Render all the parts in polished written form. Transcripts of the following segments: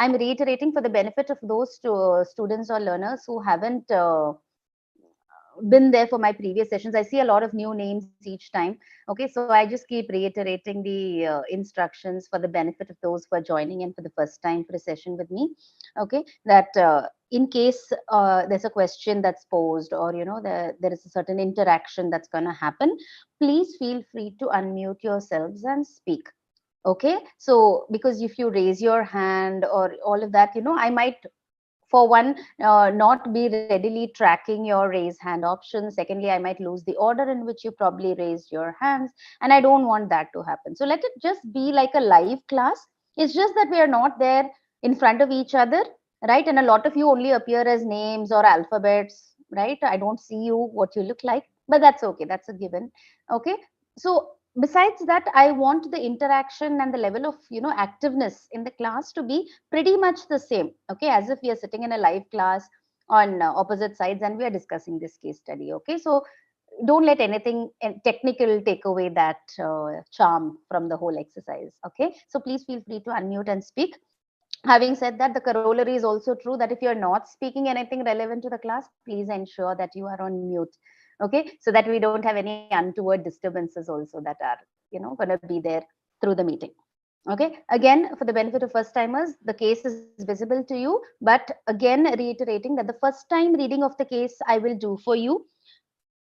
I'm reiterating for the benefit of those students or learners who haven't been there for my previous sessions. I see a lot of new names each time. Okay, so I just keep reiterating the instructions for the benefit of those who are joining in for the first time for a session with me. Okay, that in case there's a question that's posed, or there is a certain interaction that's going to happen, please feel free to unmute yourselves and speak. Okay, so because if you raise your hand or all of that, I might, for one, not be readily tracking your raise hand option. Secondly, I might lose the order in which you probably raised your hands, and I don't want that to happen. So let it just be like a live class. It's just that we are not there in front of each other, right? And a lot of you only appear as names or alphabets, right? I don't see you what you look like, but that's okay. That's a given. Okay, so besides that, I want the interaction and the level of activeness in the class to be pretty much the same. Okay, as if we are sitting in a live class on opposite sides and we are discussing this case study. Okay, so don't let anything technical take away that charm from the whole exercise. Okay, so please feel free to unmute and speak. Having said that, the corollary is also true that if you're not speaking anything relevant to the class, please ensure that you are on mute. Okay, so that we don't have any untoward disturbances also that are going to be there through the meeting. Okay, again, for the benefit of first timers, the case is visible to you, but again reiterating that the first time reading of the case I will do for you,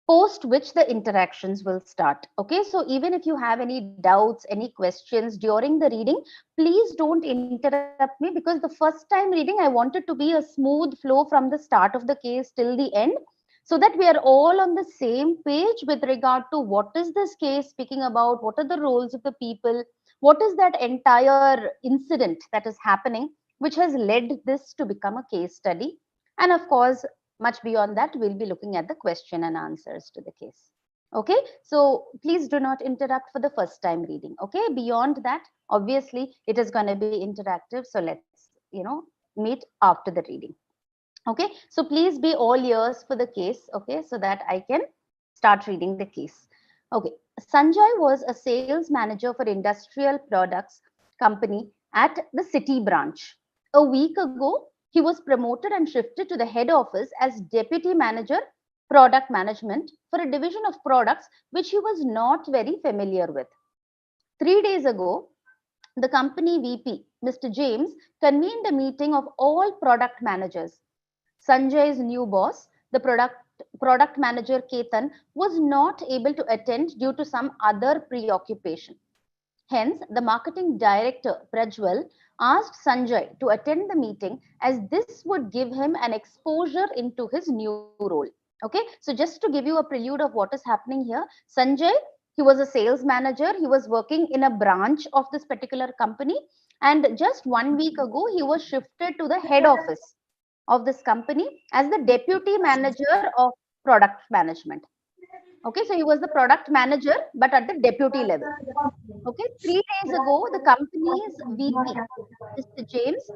post which the interactions will start. Okay, so even if you have any doubts, any questions during the reading, please don't interrupt me, because the first time reading I want it to be a smooth flow from the start of the case till the end, so that we are all on the same page with regard to what is this case speaking about, what are the roles of the people, what is that entire incident that is happening which has led this to become a case study. And of course, much beyond that, we'll be looking at the question and answers to the case. Okay, so please do not interrupt for the first time reading. Okay, beyond that, obviously it is going to be interactive, so let's meet after the reading. Okay, so please be all ears for the case. Okay, so that I can start reading the case. Okay, Sanjay was a sales manager for industrial products company at the city branch. A week ago, he was promoted and shifted to the head office as deputy manager product management for a division of products which he was not very familiar with. 3 days ago, the company VP, Mr. James, convened a meeting of all product managers. Sanjay's new boss, the product manager Ketan, was not able to attend due to some other preoccupation. Hence, the marketing director Prajwal asked Sanjay to attend the meeting, as this would give him an exposure into his new role. Okay, so just to give you a prelude of what is happening here, Sanjay, he was a sales manager. He was working in a branch of this particular company, and just 1 week ago, he was shifted to the head office of this company as the deputy manager of product management. Okay, so he was the product manager, but at the deputy level. Okay, 3 days ago, the company's VP, Mr. James,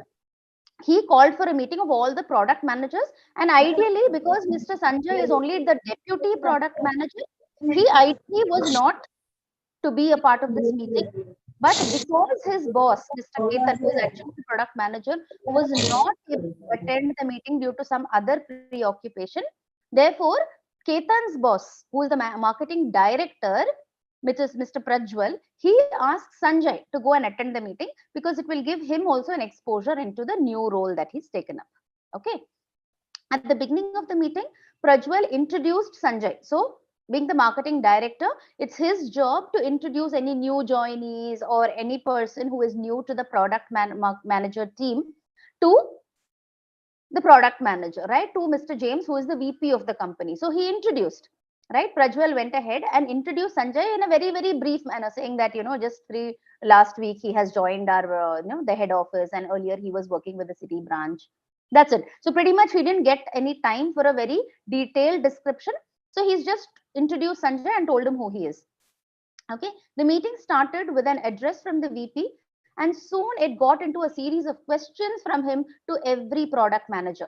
he called for a meeting of all the product managers. And ideally, because Mr. Sanjay is only the deputy product manager, he ideally was not to be a part of this meeting. But because his boss, Mr. Ketan, who is actually the product manager, was not able to attend the meeting due to some other preoccupation, therefore, Ketan's boss, who is the marketing director, which is Mr. Prajwal, he asked Sanjay to go and attend the meeting because it will give him also an exposure into the new role that he's taken up. Okay. At the beginning of the meeting, Prajwal introduced Sanjay. So, being the marketing director, it's his job to introduce any new joinees or any person who is new to the product manager team to the product manager, right? To Mr. James, who is the VP of the company. So he introduced, right? Prajwal went ahead and introduced Sanjay in a very, very brief manner, saying that, just last week he has joined our, the head office, and earlier he was working with the city branch. That's it. So pretty much he didn't get any time for a very detailed description. So he's just introduced Sanjay and told him who he is. Okay. The meeting started with an address from the VP, and soon it got into a series of questions from him to every product manager.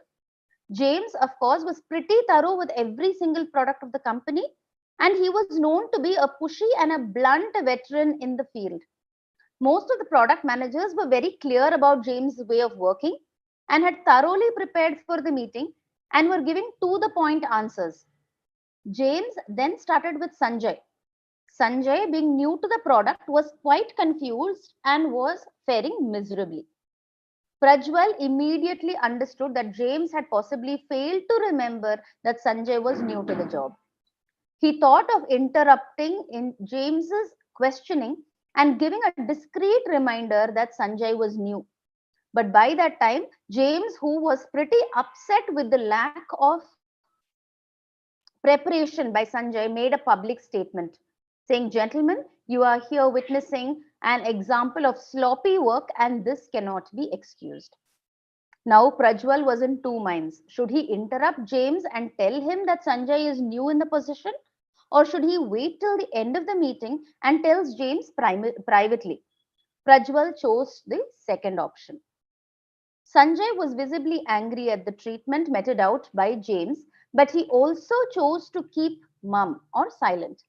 James, of course, was pretty thorough with every single product of the company, and he was known to be a pushy and a blunt veteran in the field. Most of the product managers were very clear about James' way of working and had thoroughly prepared for the meeting and were giving to the point answers. James then started with Sanjay. Sanjay, being new to the product, was quite confused and was faring miserably. Prajwal immediately understood that James had possibly failed to remember that Sanjay was new to the job. He thought of interrupting in James's questioning and giving a discreet reminder that Sanjay was new. But by that time, James, who was pretty upset with the lack of preparation by Sanjay, made a public statement saying, "Gentlemen, you are here witnessing an example of sloppy work and this cannot be excused." Now, Prajwal was in two minds. Should he interrupt James and tell him that Sanjay is new in the position? Or should he wait till the end of the meeting and tells James privately? Prajwal chose the second option. Sanjay was visibly angry at the treatment meted out by James, but he also chose to keep mum or silent.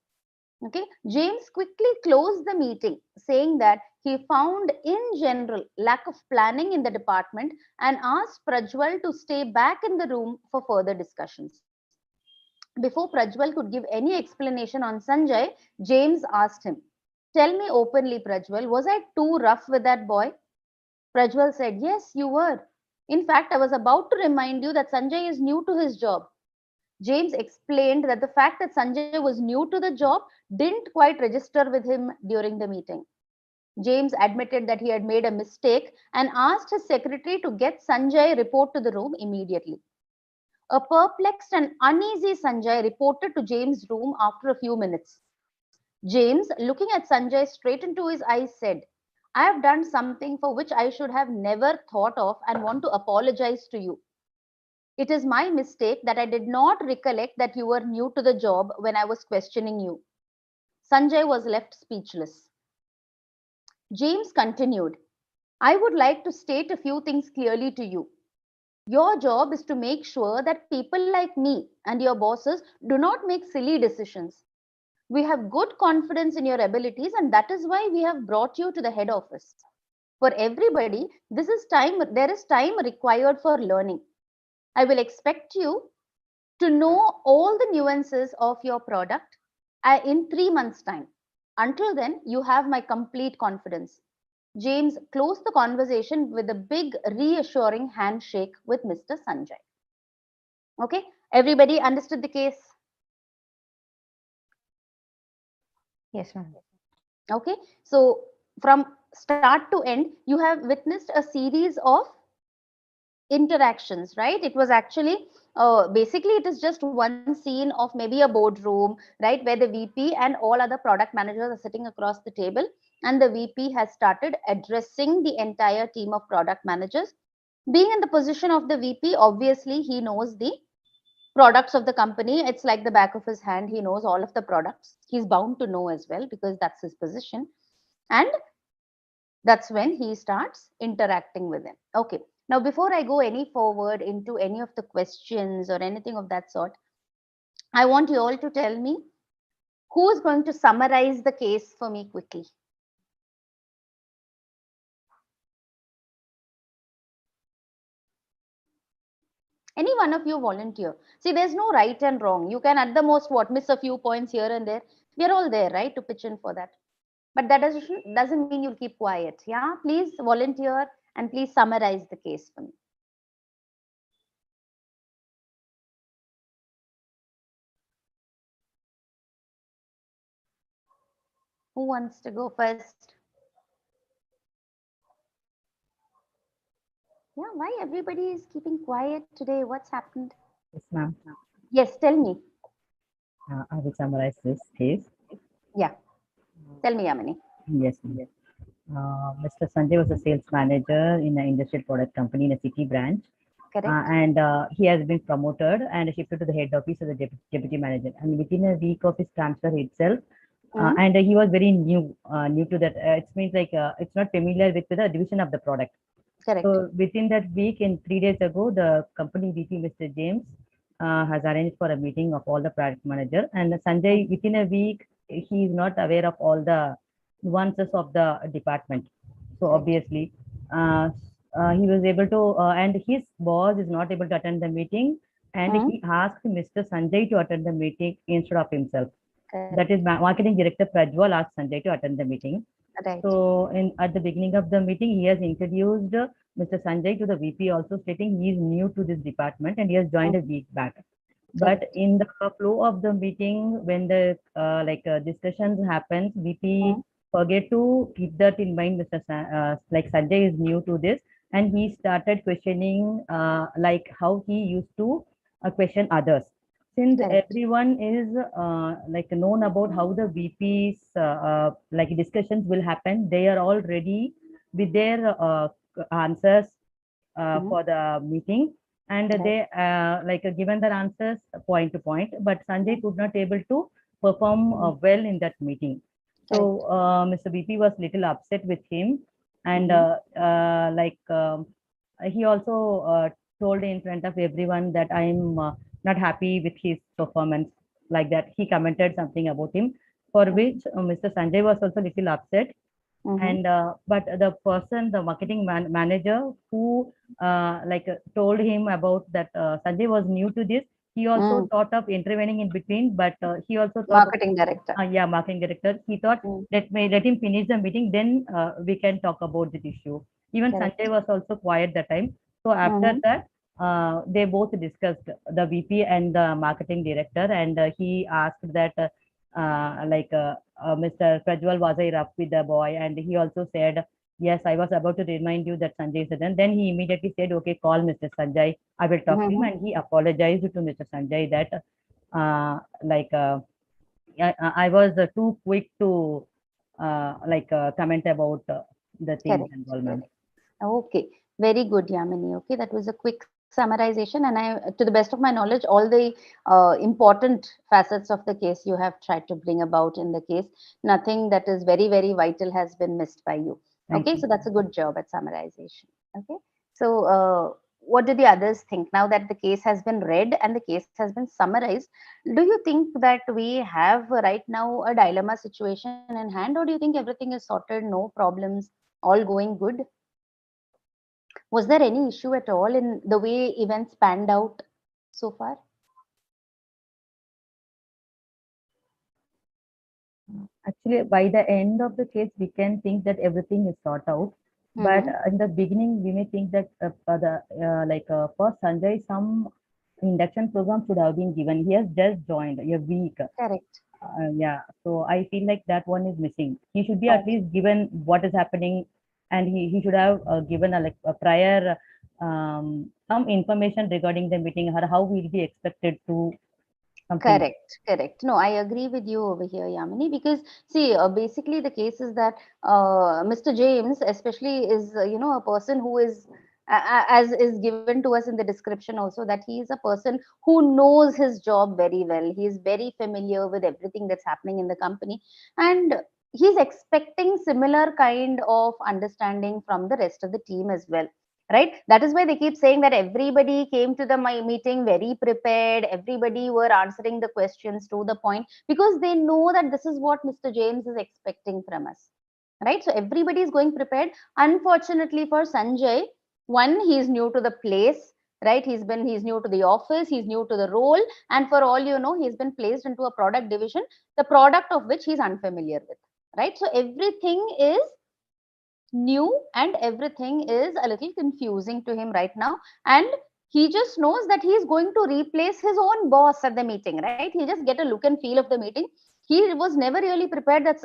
Okay, James quickly closed the meeting, saying that he found in general lack of planning in the department and asked Prajwal to stay back in the room for further discussions. Before Prajwal could give any explanation on Sanjay, James asked him, "Tell me openly, Prajwal, was I too rough with that boy?" Prajwal said, "Yes, you were. In fact, I was about to remind you that Sanjay is new to his job." James explained that the fact that Sanjay was new to the job didn't quite register with him during the meeting. James admitted that he had made a mistake and asked his secretary to get Sanjay report to the room immediately. A perplexed and uneasy Sanjay reported to James' room after a few minutes. James, looking at Sanjay straight into his eyes, said, "I have done something for which I should have never thought of and want to apologize to you. It is my mistake that I did not recollect that you were new to the job when I was questioning you." Sanjay was left speechless. James continued, "I would like to state a few things clearly to you. Your job is to make sure that people like me and your bosses do not make silly decisions. We have good confidence in your abilities, and that is why we have brought you to the head office. For everybody, there is time required for learning. I will expect you to know all the nuances of your product in 3 months' time. Until then, you have my complete confidence." James closed the conversation with a big, reassuring handshake with Mr. Sanjay. Okay, everybody understood the case? Yes, ma'am. Okay, so from start to end, you have witnessed a series of interactions, right? It was actually basically it is just one scene of maybe a boardroom, right, where the VP and all other product managers are sitting across the table, and the VP has started addressing the entire team of product managers. Being in the position of the VP, obviously he knows the products of the company. It's like the back of his hand. He knows all of the products. He's bound to know as well because that's his position. And that's when he starts interacting with them. Okay. Now, before I go any forward into any of the questions or anything of that sort, I want you all to tell me who is going to summarize the case for me quickly. Any one of you volunteer. See, there's no right and wrong. You can at the most what miss a few points here and there. We're all there, right, to pitch in for that. But that doesn't mean you'll keep quiet. Yeah, please volunteer and please summarize the case for me. Who wants to go first? Yeah, why everybody is keeping quiet today? What's happened? Yes, ma'am. Yes, tell me. I will summarize this case. Yeah, tell me, Yamini. Yes, ma'am. Mr. Sanjay was a sales manager in an industrial product company in a city branch. Correct. And he has been promoted and shifted to the head office as a deputy manager. And within a week of his transfer itself, and he was very new to that. It means like it's not familiar with the division of the product. Correct. So within that week, in 3 days ago, the company VP, Mr. James, has arranged for a meeting of all the product manager. And Sanjay, within a week, he is not aware of all the nuances of the department. So Right. obviously, uh, he was able to, and his boss is not able to attend the meeting, and Mm, he asked Mr. Sanjay to attend the meeting instead of himself. That correct. is, marketing director Prajwal asked Sanjay to attend the meeting. Right. So, at the beginning of the meeting, he has introduced Mr. Sanjay to the VP, also stating he is new to this department and he has joined a Mm, week back. But correct. in the flow of the meeting, when the discussions happens, VP Mm, forget to keep that in mind. Like Sanjay is new to this, and he started questioning like how he used to question others. Since correct. everyone is like known about how the VP's like discussions will happen, they are all ready with their answers Mm, for the meeting, and right. they given their answers point to point, but Sanjay Mm, could not able to perform mm, well in that meeting. So correct. Mr. BP was little upset with him, and Mm-hmm. he also told in front of everyone that I'm not happy with his performance. Like that, he commented something about him, for which Mr. Sanjay was also little upset. Mm-hmm. And but the person, the marketing manager who told him about that Sanjay was new to this, he also Mm, thought of intervening in between, but he also thought of, marketing director. yeah, marketing director, he thought, Mm, let him finish the meeting, then we can talk about this issue. Even Sanjay correct. was also quiet that time. So after Mm-hmm. that, they both discussed, the VP and the marketing director, and he asked that Mr. Prajwal, was I rough with the boy? And he also said, yes, I was about to remind you that Sanjay said. And then he immediately said, okay, call Mr. Sanjay. I will talk to him. Mm-hmm. And he apologized to Mr. Sanjay that uh, like I was too quick to comment about the things Correct. involvement. Correct. Okay, very good, Yamini. Okay, that was a quick summarization, and to the best of my knowledge, all the important facets of the case you have tried to bring about in the case. Nothing that is very, very vital has been missed by you. Thank Okay, you. so that's a good job at summarization. Okay, so what do the others think now that the case has been read and the case has been summarized? Do you think that we have right now a dilemma situation in hand, or do you think everything is sorted, no problems, all going good? Was there any issue at all in the way events panned out so far? Actually, by the end of the case, we can think that everything is sorted out. But Mm-hmm. in the beginning, we may think that for Sanjay, some induction program should have been given. He has just joined a week. Correct. Yeah, so I feel like that one is missing. He should be at Okay. least given what is happening, and he should have given a prior some information regarding the meeting, or how will be expected to something. Correct, correct. No, I agree with you over here, Yamini, because see, basically the case is that Mr. James, especially, is a person who is, as is given to us in the description also, that he is a person who knows his job very well. He is very familiar with everything that's happening in the company, and he's expecting similar kind of understanding from the rest of the team as well, right? That is why they keep saying that everybody came to the meeting very prepared, everybody were answering the questions to the point, because they know that this is what Mr. James is expecting from us, right? So everybody is going prepared. Unfortunately for Sanjay, one, he is new to the place, right? He's new to the office, he's new to the role, and for all you know, he's been placed into a product division, the product of which he's unfamiliar with, right? So everything is new and everything is a little confusing to him right now, and he just knows that he is going to replace his own boss at the meeting, right? He just get a look and feel of the meeting. He was never really prepared that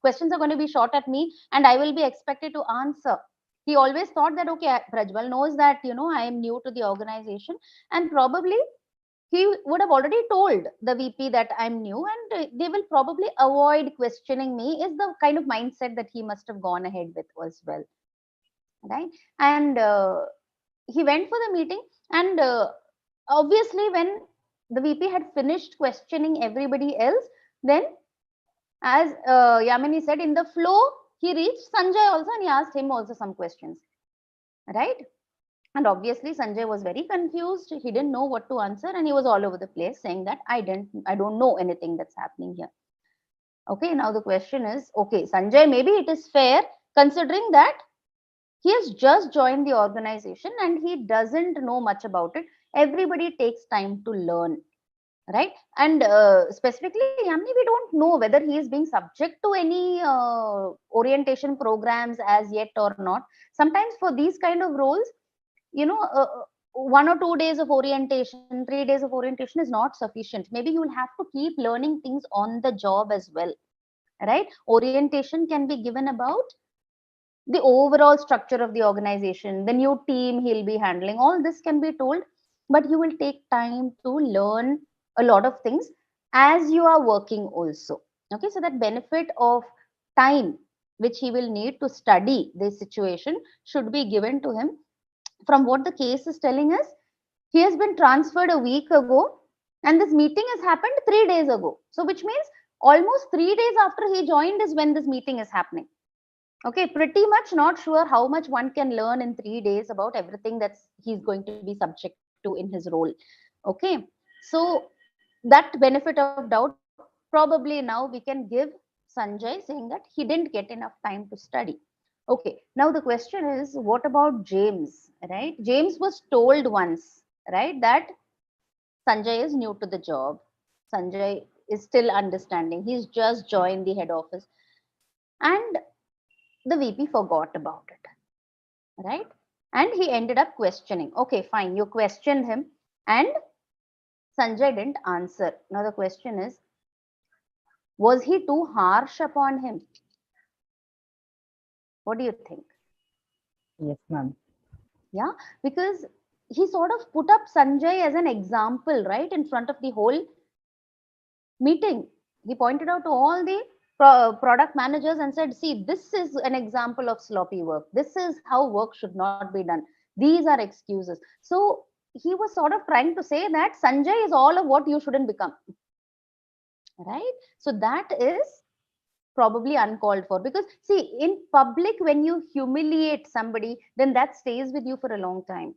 questions are going to be shot at me and I will be expected to answer. He always thought that, okay, Prajwal knows that I am new to the organization, and probably he would have already told the VP that I'm new, and they will probably avoid questioning me, is the kind of mindset that he must have gone ahead with as well, right? And he went for the meeting, and obviously, when the VP had finished questioning everybody else, then, as Yamini said, in the flow, he reached Sanjay also and he asked him also some questions, right? And obviously, Sanjay was very confused. He didn't know what to answer, and he was all over the place saying that I don't know anything that's happening here. Okay, now the question is, okay, Sanjay, maybe it is fair considering that he has just joined the organization and he doesn't know much about it. Everybody takes time to learn, right? And specifically, Yamini, we don't know whether he is being subject to any orientation programs as yet or not. Sometimes for these kind of roles, you know, 1 or 2 days of orientation, 3 days of orientation is not sufficient. Maybe you will have to keep learning things on the job as well, right? Orientation can be given about the overall structure of the organization, the new team he'll be handling. All this can be told, but you will take time to learn a lot of things as you are working also. Okay, so that benefit of time which he will need to study this situation should be given to him. From what the case is telling us, he has been transferred a week ago, and this meeting has happened 3 days ago. So, which means almost 3 days after he joined is when this meeting is happening. Okay, pretty much not sure how much one can learn in 3 days about everything that he's going to be subject to in his role. Okay, so that benefit of doubt, probably now we can give Sanjay, saying that he didn't get enough time to study. Okay, now the question is, what about James, right? James was told once, right, that Sanjay is new to the job. Sanjay is still understanding. He's just joined the head office. And the VP forgot about it, right? And he ended up questioning. Okay, fine, you questioned him, and Sanjay didn't answer. Now the question is, was he too harsh upon him? What do you think? Yes, ma'am. Yeah, because he sort of put up Sanjay as an example, right, in front of the whole meeting. He pointed out to all the product managers and said, see, this is an example of sloppy work. This is how work should not be done. These are excuses. So he was sort of trying to say that Sanjay is all of what you shouldn't become, right? So that is probably uncalled for, because see, in public, when you humiliate somebody, then that stays with you for a long time.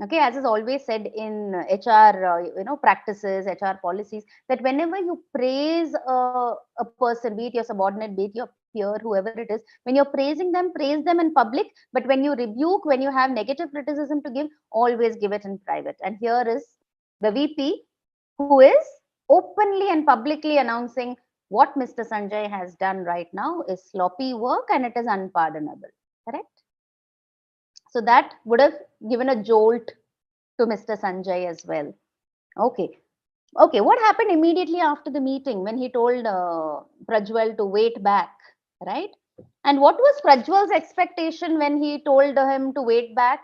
Okay, as is always said in HR practices, HR policies, that whenever you praise a person, be it your subordinate, be it your peer, whoever it is, when you're praising them, praise them in public, but when you rebuke, when you have negative criticism to give, always give it in private. And here is the VP who is openly and publicly announcing what Mr. Sanjay has done right now is sloppy work and it is unpardonable. Correct? So that would have given a jolt to Mr. Sanjay as well. Okay. Okay. What happened immediately after the meeting when he told Prajwal to wait back, right? And what was Prajwal's expectation when he told him to wait back?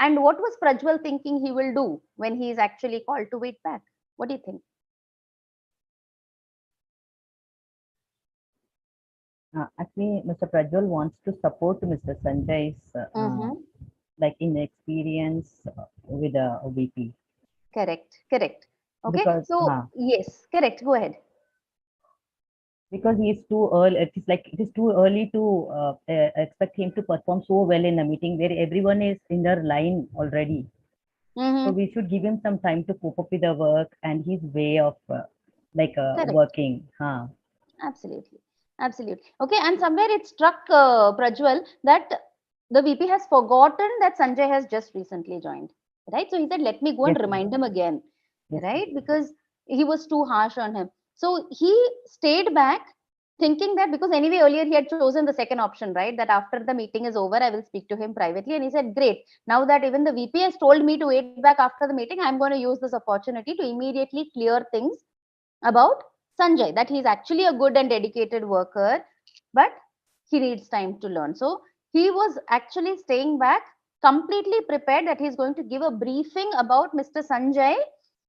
And what was Prajwal thinking he will do when he is actually called to wait back? What do you think? Actually, Mr. Prajwal wants to support Mr. Sanjay's Mm-hmm. like inexperience with a VP Correct. Correct. Okay. because So, yes, correct. Go ahead. because he is too early. It is too early to expect him to perform so well in a meeting where everyone is in their line already. So Mm-hmm. we should give him some time to cope up with the work and his way of Correct. working. Absolutely. Absolutely. Okay. And somewhere it struck Prajwal that the VP has forgotten that Sanjay has just recently joined. Right. So he said, let me go and Yes, ma'am. remind him again. Yes, ma'am. Right. Because he was too harsh on him. So he stayed back thinking that, because anyway, earlier he had chosen the second option, right? That after the meeting is over, I will speak to him privately. And he said, great. Now that even the VP has told me to wait back after the meeting, I'm going to use this opportunity to immediately clear things about Sanjay, that he's actually a good and dedicated worker, but he needs time to learn. So he was actually staying back, completely prepared that he's going to give a briefing about Mr. Sanjay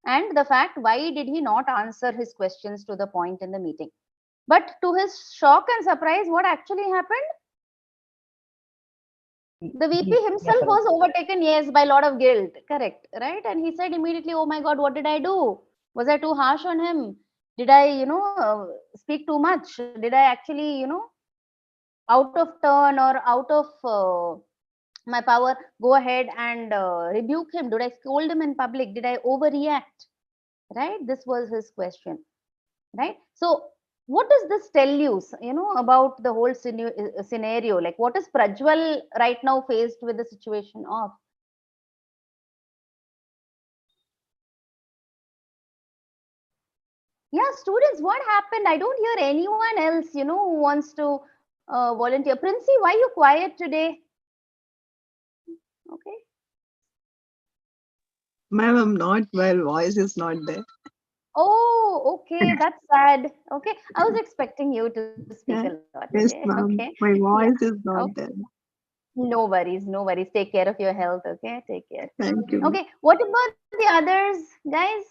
and the fact why did he not answer his questions to the point in the meeting. But to his shock and surprise, what actually happened? The VP Yes, himself sir. was overtaken, yes, by a lot of guilt. Correct, right? And he said immediately, oh my God, what did I do? Was I too harsh on him? Did I, speak too much? Did I actually, out of turn or out of my power, go ahead and rebuke him? Did I scold him in public? Did I overreact? Right? This was his question, right? So what does this tell you, about the whole scenario? Like, what is Prajwal right now faced with the situation of? Yeah, students, what happened? I don't hear anyone else, who wants to volunteer. Princey, why you quiet today? Okay. Ma'am, I'm not well. Voice is not there. Oh, okay. That's sad. Okay. I was expecting you to speak a Yeah. lot today. Yes, Okay. ma'am. My Yeah. voice is Okay. not there. No worries. No worries. Take care of your health. Okay. Take care. Thank you. Okay. What about the others, guys?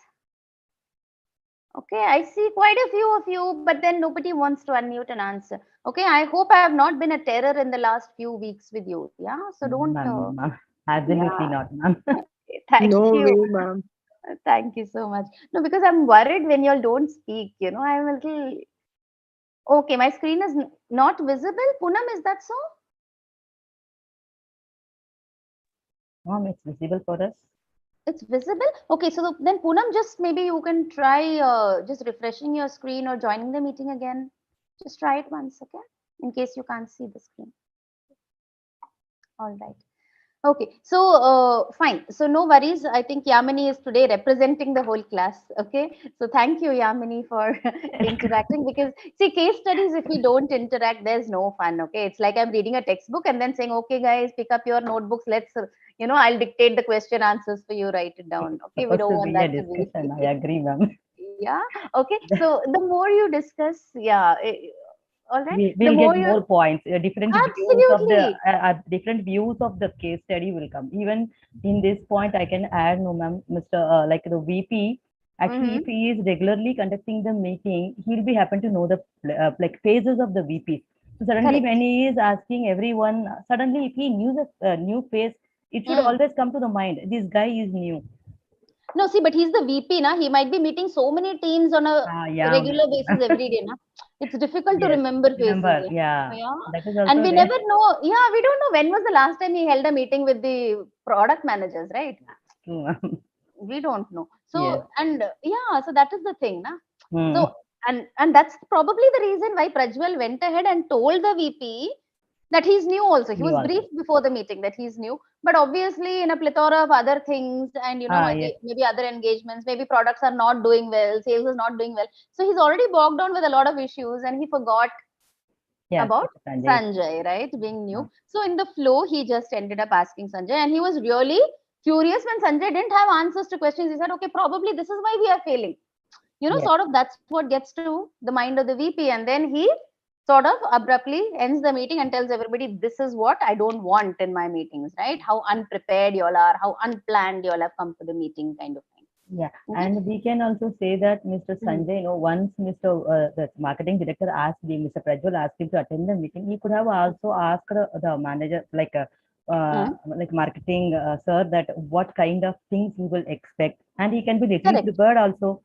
Okay. I see quite a few of you, but then nobody wants to unmute and answer. Okay. I hope I have not been a terror in the last few weeks with you. Yeah. So No, don't, ma'am, no, ma'am. yeah. Absolutely not, ma'am. Okay, thank No you. way, ma'am. Thank you so much. No, because I'm worried when y'all don't speak. I'm a little. Okay, my screen is not visible. Poonam, is that so? Ma'am, it's visible for us. It's visible. Okay, so then Poonam, just maybe you can try just refreshing your screen or joining the meeting again. Just try it once, okay? In case you can't see the screen. All right. Okay, so fine. So no worries. I think Yamini is today representing the whole class. Okay, so thank you, Yamini, for interacting. Because see, case studies, if we don't interact, there's no fun. Okay, it's like I'm reading a textbook and then saying, "Okay, guys, pick up your notebooks. Let's, I'll dictate the question answers for you. Write it down." Okay, we Supposed don't to want be a that to be. discussion. I agree, ma'am. Yeah. Okay. So the more you discuss, yeah. All right. We The will more get you more points. absolutely. Different views of the case study will come. Even in this point, I can add, no, ma'am, Mr. Like the VP. Actually, if Mm-hmm. he is regularly conducting the meeting, he'll be happen to know the like phases of the VP. So suddenly, Correct. when he is asking everyone, suddenly if he knew the new phase, it should Mm. always come to the mind. This guy is new. No, see, but he's the VP, na. He might be meeting so many teams on a Ah, yeah, regular basis every day, na. It's difficult to yes. remember faces. Remember, yeah, Yeah. that is And also we there. never know. Yeah, we don't know when was the last time he held a meeting with the product managers, right? True. We don't know. Yes. So, and yeah, so that is the thing, na. Hmm. So, and that's probably the reason why Prajwal went ahead and told the VP that he's new also. He New was also. briefed before the meeting that he's new, but obviously in a plethora of other things and Ah, yes. maybe other engagements, maybe products are not doing well, sales is not doing well. So he's already bogged down with a lot of issues and he forgot Yes, about Sanjay. Sanjay, right? Being Ah, new. So in the flow, he just ended up asking Sanjay and he was really curious when Sanjay didn't have answers to questions. He said, okay, probably this is why we are failing. yes, Sort of that's what gets to the mind of the VP. And then he sort of abruptly ends the meeting and tells everybody, this is what I don't want in my meetings, right? How unprepared you all are, how unplanned you all have come for the meeting, kind of thing. yeah. Okay. And we can also say that Mr. Mm. Sanjay, once Mr. The marketing director asked him, Mr. Prajwal asked him to attend the meeting, he could have also asked the manager, Mm. like marketing sir, that what kind of things he will expect, and he can be little Correct. prepared also.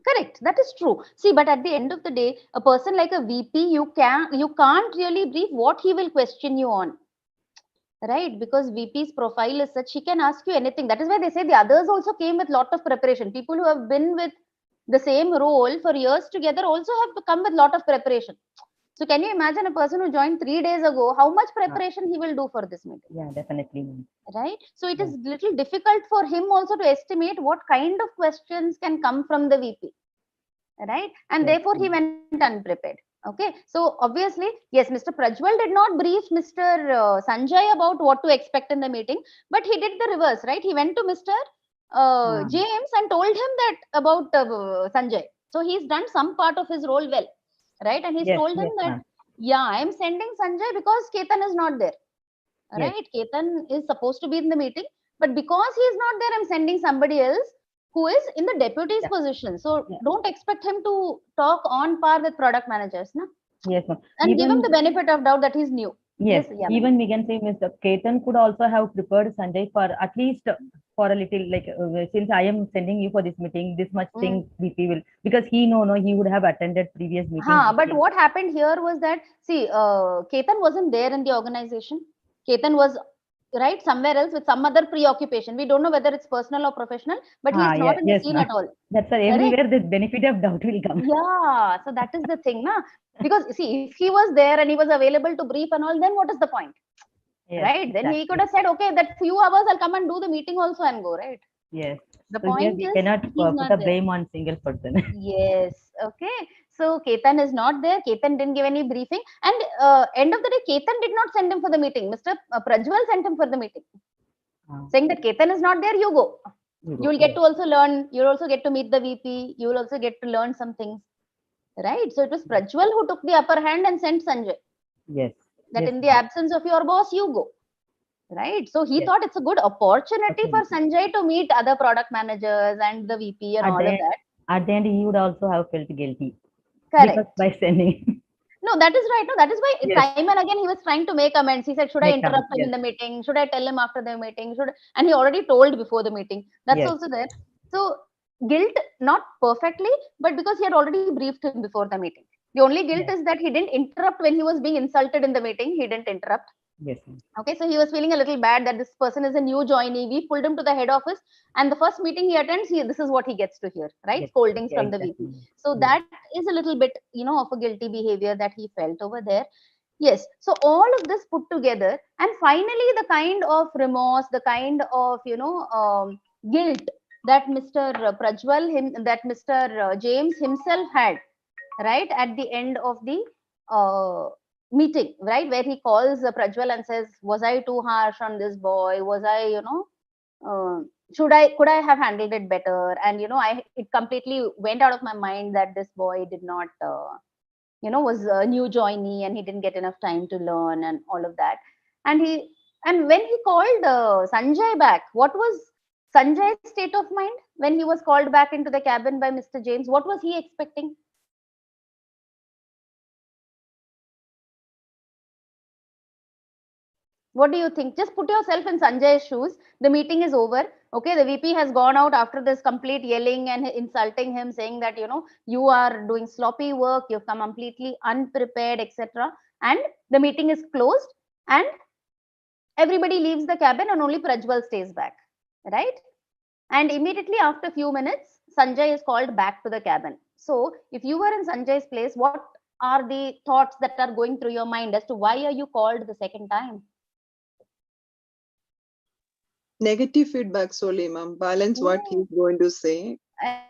Correct. That is true. See, but at the end of the day, a person like a VP, you can't really brief what he will question you on, right? Because VP's profile is such he can ask you anything. That is why they say the others also came with lot of preparation. People who have been with the same role for years together also have to come with lot of preparation. So can you imagine a person who joined 3 days ago, how much Uh, preparation he will do for this meeting, yeah, definitely, ma'am. right? So it Yeah. is little difficult for him also to estimate what kind of questions can come from the VP, right? And Yes, therefore he went unprepared. Okay, so obviously, yes, Mr. Prajwal did not brief Mr. Sanjay about what to expect in the meeting, but he did the reverse, right? He went to Mr. uh, James and told him that about Sanjay. So he's done some part of his role well, right? And he's yes, told him yes, that, ma'am. yeah, I am sending Sanjay because Ketan is not there, Yes, right? Ketan is supposed to be in the meeting, but because he is not there, I'm sending somebody else who is in the deputy's yeah, position. So yeah. don't expect him to talk on par with product managers, na? Yes, ma'am. And give him the benefit of doubt that he's new. Yes, Yes, Yamini. even we can say Mr. Ketan could also have prepared Sanjay for at least for a little, like since I am sending you for this meeting, this much Mm. thing VP will, because he no he would have attended previous meetings Huh, with but him. what happened here was that, see, Ketan wasn't there in the organization. Ketan was right, somewhere else with some other preoccupation. We don't know whether it's personal or professional, but he's not in the Yes, scene ma'am. at all. That's why Correct? everywhere the benefit of doubt will come. Yeah, so that is the thing, na? Because see, if he was there and he was available to brief and all, then what is the point? Yes, Right? Then he could exactly. have said, okay, that few hours I'll come and do the meeting also and go, right? Yes. The So here point we is cannot he's put not a there. blame on single person. Yes. Okay. So Ketan is not there. Ketan didn't give any briefing. And end of the day, Ketan did not send him for the meeting. Mr. Prajwal sent him for the meeting, saying that Ketan is not there, you go. You'll get to also learn. You'll also get to meet the VP. You will also get to learn some things. Right. So it was Prajwal who took the upper hand and sent Sanjay. Yes. That Yes, in the ma'am. absence of your boss, you go. Right. So he Yes. thought it's a good opportunity for Opportunity. Sanjay to meet other product managers and the VP and At all the of end, that. at the end, he would also have felt guilty because Correct. by sending. No, that is right. No, that is why Yes. time and again he was trying to make amends. He said, should I Make comments. interrupt him in Yes. the meeting? Should I tell him after the meeting? And he already told before the meeting. That's Yes. also there. So guilt, not perfectly, but because he had already briefed him before the meeting. The only guilt Yes. is that he didn't interrupt when he was being insulted in the meeting. He didn't interrupt. Yes, ma'am. Okay, so he was feeling a little bad that this person is a new joinee. We pulled him to the head office, and the first meeting he attends, this is what he gets to hear, right? Yes. Scoldings Yeah, from the VP. exactly. So Yes. that is a little bit, of a guilty behavior that he felt over there. Yes. So all of this put together, and finally, the kind of remorse, the kind of guilt that Mr. that Mr. James himself had, right, at the end of the meeting, right, where he calls Prajwal and says, "Was I too harsh on this boy? Was I, could I have handled it better?" And it completely went out of my mind that this boy did not, was a new joinee and he didn't get enough time to learn and all of that. And when he called Sanjay back, what was Sanjay's state of mind when he was called back into the cabin by Mr. James? What was he expecting? What do you think? Just put yourself in Sanjay's shoes. The meeting is over. Okay, the VP has gone out after this complete yelling and insulting him, saying that you are doing sloppy work, you've come completely unprepared, etc. And the meeting is closed, and everybody leaves the cabin, and only Prajwal stays back, right? And immediately after a few minutes, Sanjay is called back to the cabin. So, if you were in Sanjay's place, what are the thoughts that are going through your mind as to why are you called the second time? Negative feedback solely, ma'am. Balance what Yeah. he's going to say.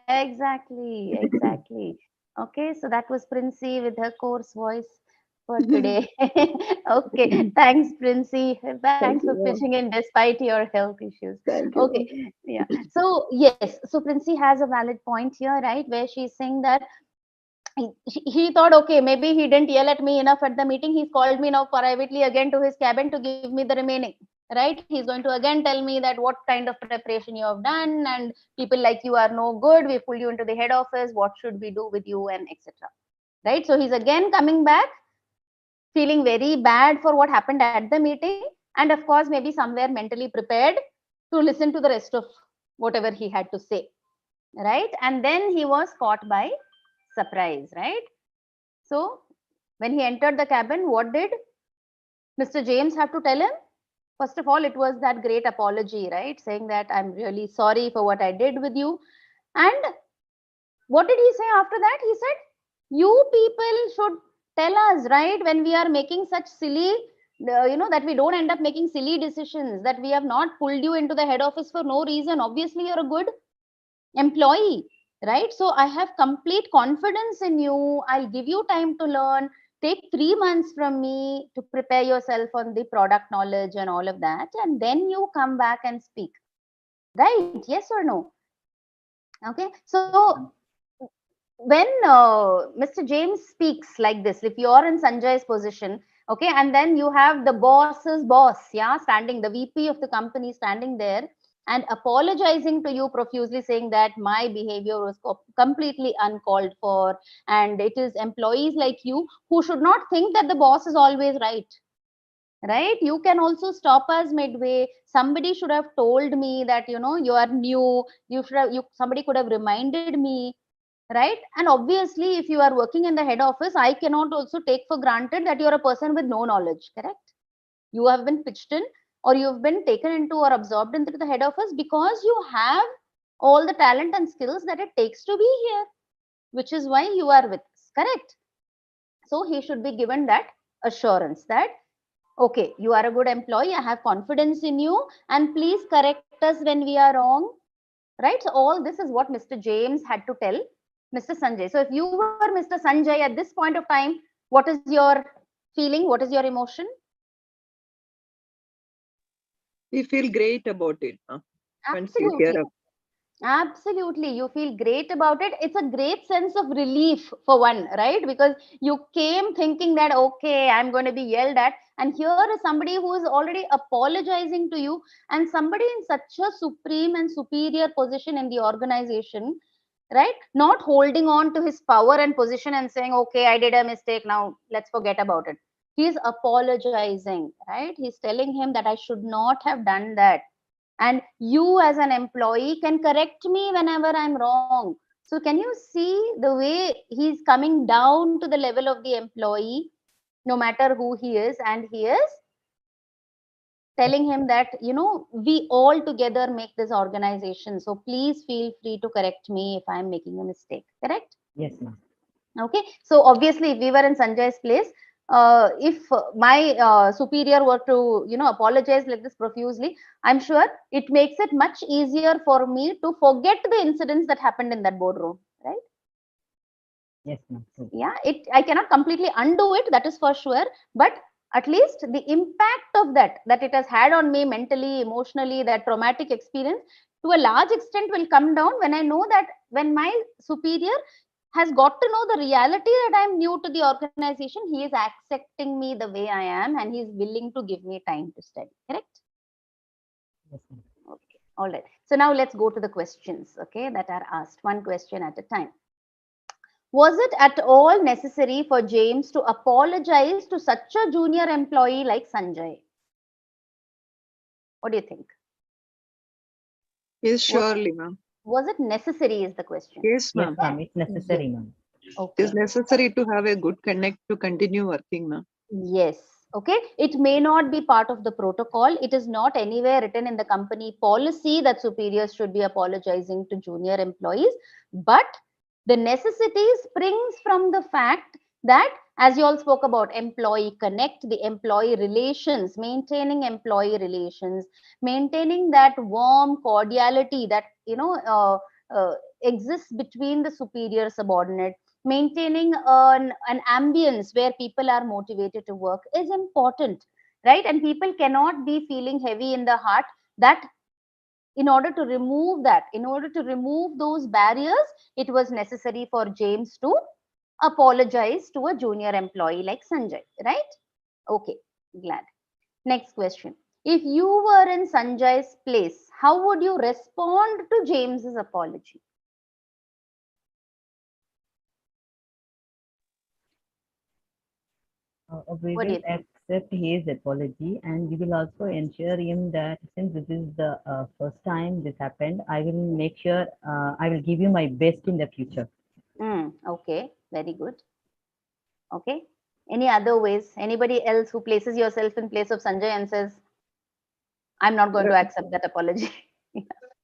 Exactly. Okay, so that was Princey with her coarse voice for today. Okay, thanks, Princey. Thanks Thank for you, ma'am. pitching in despite your health issues. Thank you, ma'am. Okay, yeah. So, yes, so Princey has a valid point here, right? Where she's saying that he thought, okay, maybe he didn't yell at me enough at the meeting. He's called me now privately again to his cabin to give me the remaining. Right? He's going to again tell me that what kind of preparation you have done, and people like you are no good. We pull you into the head office. What should we do with you, and etc. Right? So he's again coming back, feeling very bad for what happened at the meeting, and of course, maybe somewhere mentally prepared to listen to the rest of whatever he had to say. Right? And then he was caught by surprise, right? So when he entered the cabin, what did Mr. James have to tell him? First of all, it was that great apology, right? Saying that I'm really sorry for what I did with you. And what did he say after that? He said, you people should tell us, right, when we are making such silly, that we don't end up making silly decisions, that we have not pulled you into the head office for no reason. Obviously, you're a good employee, right? So I have complete confidence in you. I'll give you time to learn. Take 3 months from me to prepare yourself on the product knowledge and all of that, and then you come back and speak, right? Yes or no? Okay, so when Mr. James speaks like this, if you're in Sanjay's position, okay, and then you have the boss's boss, yeah, standing, the VP of the company standing there and apologizing to you profusely, saying that my behavior was completely uncalled for, and it is employees like you who should not think that the boss is always right. Right? You can also stop us midway. Somebody should have told me that you are new. Somebody could have reminded me, right? And obviously, if you are working in the head office, I cannot also take for granted that you're a person with no knowledge. Correct? You have been pitched in or you've been taken into or absorbed into the head office because you have all the talent and skills that it takes to be here, which is why you are with us, correct? So he should be given that assurance that, okay, you are a good employee, I have confidence in you, and please correct us when we are wrong, right? So all this is what Mr. James had to tell Mr. Sanjay. So if you were Mr. Sanjay at this point of time, what is your feeling? What is your emotion? We feel great about it once you Absolutely. hear up. Absolutely. You feel great about it. It's a great sense of relief for one, right? Because you came thinking that, okay, I'm going to be yelled at. And here is somebody who is already apologizing to you, and somebody in such a supreme and superior position in the organization, right? Not holding on to his power and position and saying, okay, I did a mistake. Now let's forget about it. He's apologizing, right? He's telling him that I should not have done that, and you as an employee can correct me whenever I'm wrong. So can you see the way he's coming down to the level of the employee, no matter who he is, and he is telling him that, we all together make this organization, so please feel free to correct me if I'm making a mistake, correct? Yes, ma'am. Okay, so obviously if we were in Sanjay's place, if my superior were to apologize like this profusely, I'm sure it makes it much easier for me to forget the incidents that happened in that boardroom, right? Yes, ma'am. True. Yeah, I cannot completely undo it, that is for sure, but at least the impact of that it has had on me mentally, emotionally, that traumatic experience to a large extent will come down when I know that when my superior has got to know the reality that I'm new to the organization, he is accepting me the way I am, and he is willing to give me time to study, correct? Yes, ma'am. Okay, all right. So now let's go to the questions, okay, that are asked, one question at a time. Was it at all necessary for James to apologize to such a junior employee like Sanjay? What do you think? Yes, surely, ma'am. Was it necessary is the question. Yes, Yes, ma'am. ma'am. It's necessary, ma'am. It Okay. is necessary to have a good connect to continue working, ma'am. Yes. Okay. It may not be part of the protocol. It is not anywhere written in the company policy that superiors should be apologizing to junior employees. But the necessity springs from the fact that, as you all spoke about, employee connect, the employee relations, maintaining employee relations, maintaining that warm cordiality that exists between the superior subordinate, maintaining an ambience where people are motivated to work is important, right? And people cannot be feeling heavy in the heart. That in order to remove that, in order to remove those barriers, it was necessary for James to apologize to a junior employee like Sanjay, right? Okay, glad. Next question. If you were in Sanjay's place, how would you respond to James's apology? We What do will you think? accept his apology, and we will also ensure him that since this is the first time this happened, I will make sure I will give you my best in the future. Okay, very good. Okay. Any other ways? Anybody else who places yourself in place of Sanjay and says, I'm not going to accept that apology?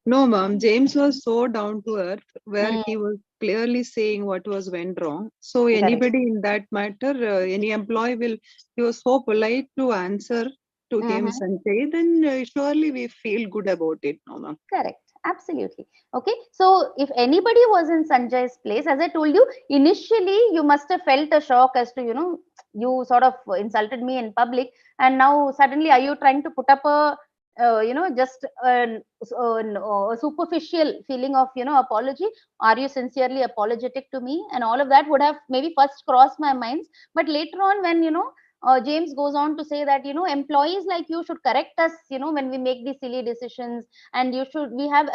No, ma'am. James was so down to earth, where Mm, he was clearly saying what was went wrong. So correct. anybody in that matter, any employee will. He was so polite to answer to him, Mhm. Sanjay. Then surely we feel good about it, no, ma'am. Correct. Absolutely. Okay. So if anybody was in Sanjay's place, as I told you, initially you must have felt a shock as to, you sort of insulted me in public, and now suddenly are you trying to put up a, just a superficial feeling of, apology? Are you sincerely apologetic to me? And all of that would have maybe first crossed my minds. But later on, when, James goes on to say that, employees like you should correct us, when we make these silly decisions, and we have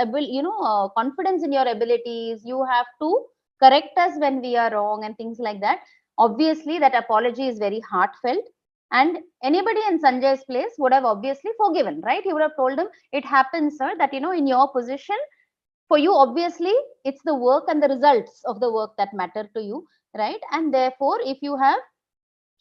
confidence in your abilities, you have to correct us when we are wrong and things like that. Obviously that apology is very heartfelt, and anybody in Sanjay's place would have obviously forgiven, right? He would have told him, it happens, sir, that in your position, for you obviously it's the work and the results of the work that matter to you, right? And therefore if you have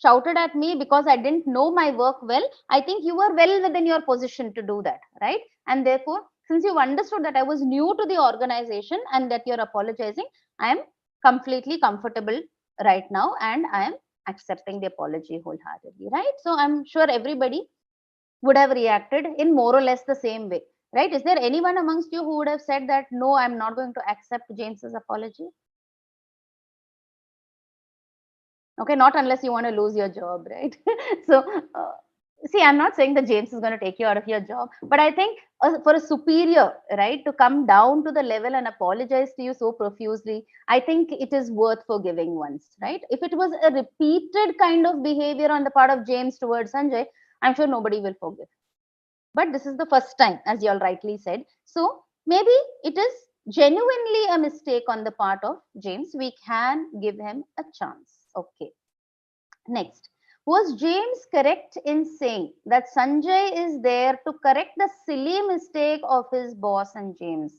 shouted at me because I didn't know my work well, I think you were well within your position to do that, right? And therefore, since you've understood that I was new to the organization and that you're apologizing, I am completely comfortable right now and I am accepting the apology wholeheartedly, right? So I'm sure everybody would have reacted in more or less the same way, right? Is there anyone amongst you who would have said that, no, I'm not going to accept James's apology? Okay, not unless you want to lose your job, right? So, see, I'm not saying that James is going to take you out of your job, but I think for a superior, right, to come down to the level and apologize to you so profusely, I think it is worth forgiving once, right? If it was a repeated kind of behavior on the part of James towards Sanjay, I'm sure nobody will forgive. But this is the first time, as you all rightly said. So maybe it is genuinely a mistake on the part of James. We can give him a chance. Okay. Next. Was James correct in saying that Sanjay is there to correct the silly mistake of his boss and James?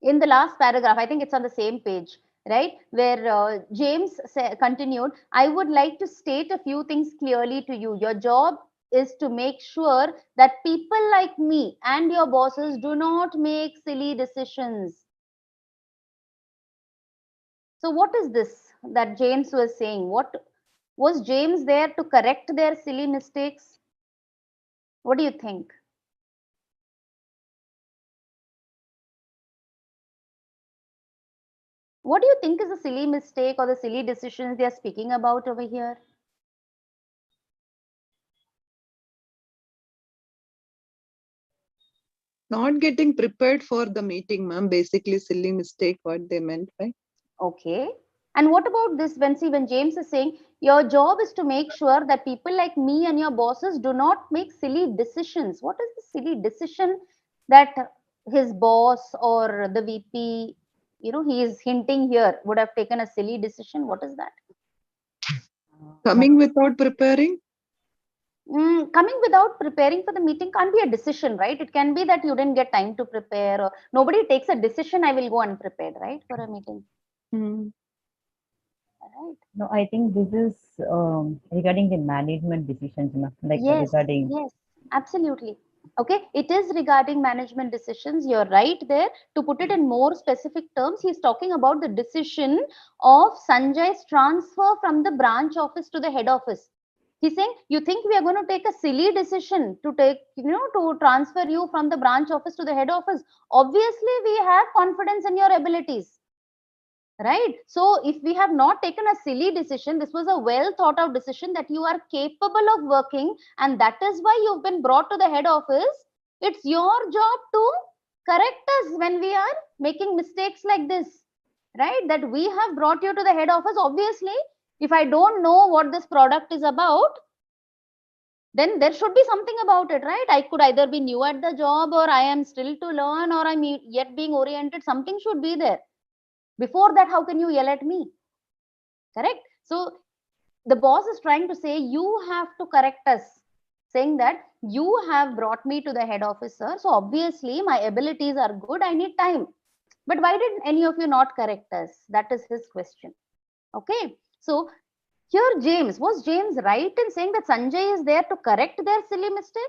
In the last paragraph, I think it's on the same page, right, where James continued, I would like to state a few things clearly to you. Your job is to make sure that people like me and your bosses do not make silly decisions. So what is this that James was saying? What was James there to correct their silly mistakes? What do you think? What do you think is a silly mistake or the silly decisions they are speaking about over here? Not getting prepared for the meeting, ma'am. Basically, silly mistake, what they meant, right? Okay. And what about this when James is saying your job is to make sure that people like me and your bosses do not make silly decisions? What is the silly decision that his boss or the VP, he is hinting here would have taken a silly decision? What is that? Coming without preparing? Coming without preparing for the meeting can't be a decision, right? It can be that you didn't get time to prepare or nobody takes a decision, I will go unprepared, right, for a meeting. Right. No, I think this is regarding the management decisions, like Yes, regarding. yes, absolutely. Okay, it is regarding management decisions. You're right there. To put it in more specific terms, he's talking about the decision of Sanjay's transfer from the branch office to the head office. He's saying, you think we are going to take a silly decision to to transfer you from the branch office to the head office? Obviously, we have confidence in your abilities. Right? So if we have not taken a silly decision, this was a well thought out decision that you are capable of working, and that is why you've been brought to the head office. It's your job to correct us when we are making mistakes like this, right? That we have brought you to the head office. Obviously, if I don't know what this product is about, then there should be something about it, right? I could either be new at the job, or I am still to learn, or I'm yet being oriented. Something should be there. Before that, how can you yell at me? Correct? So the boss is trying to say, you have to correct us, saying that you have brought me to the head officer. So obviously my abilities are good. I need time. But why did any of you not correct us? That is his question. Okay. So here was James right in saying that Sanjay is there to correct their silly mistake?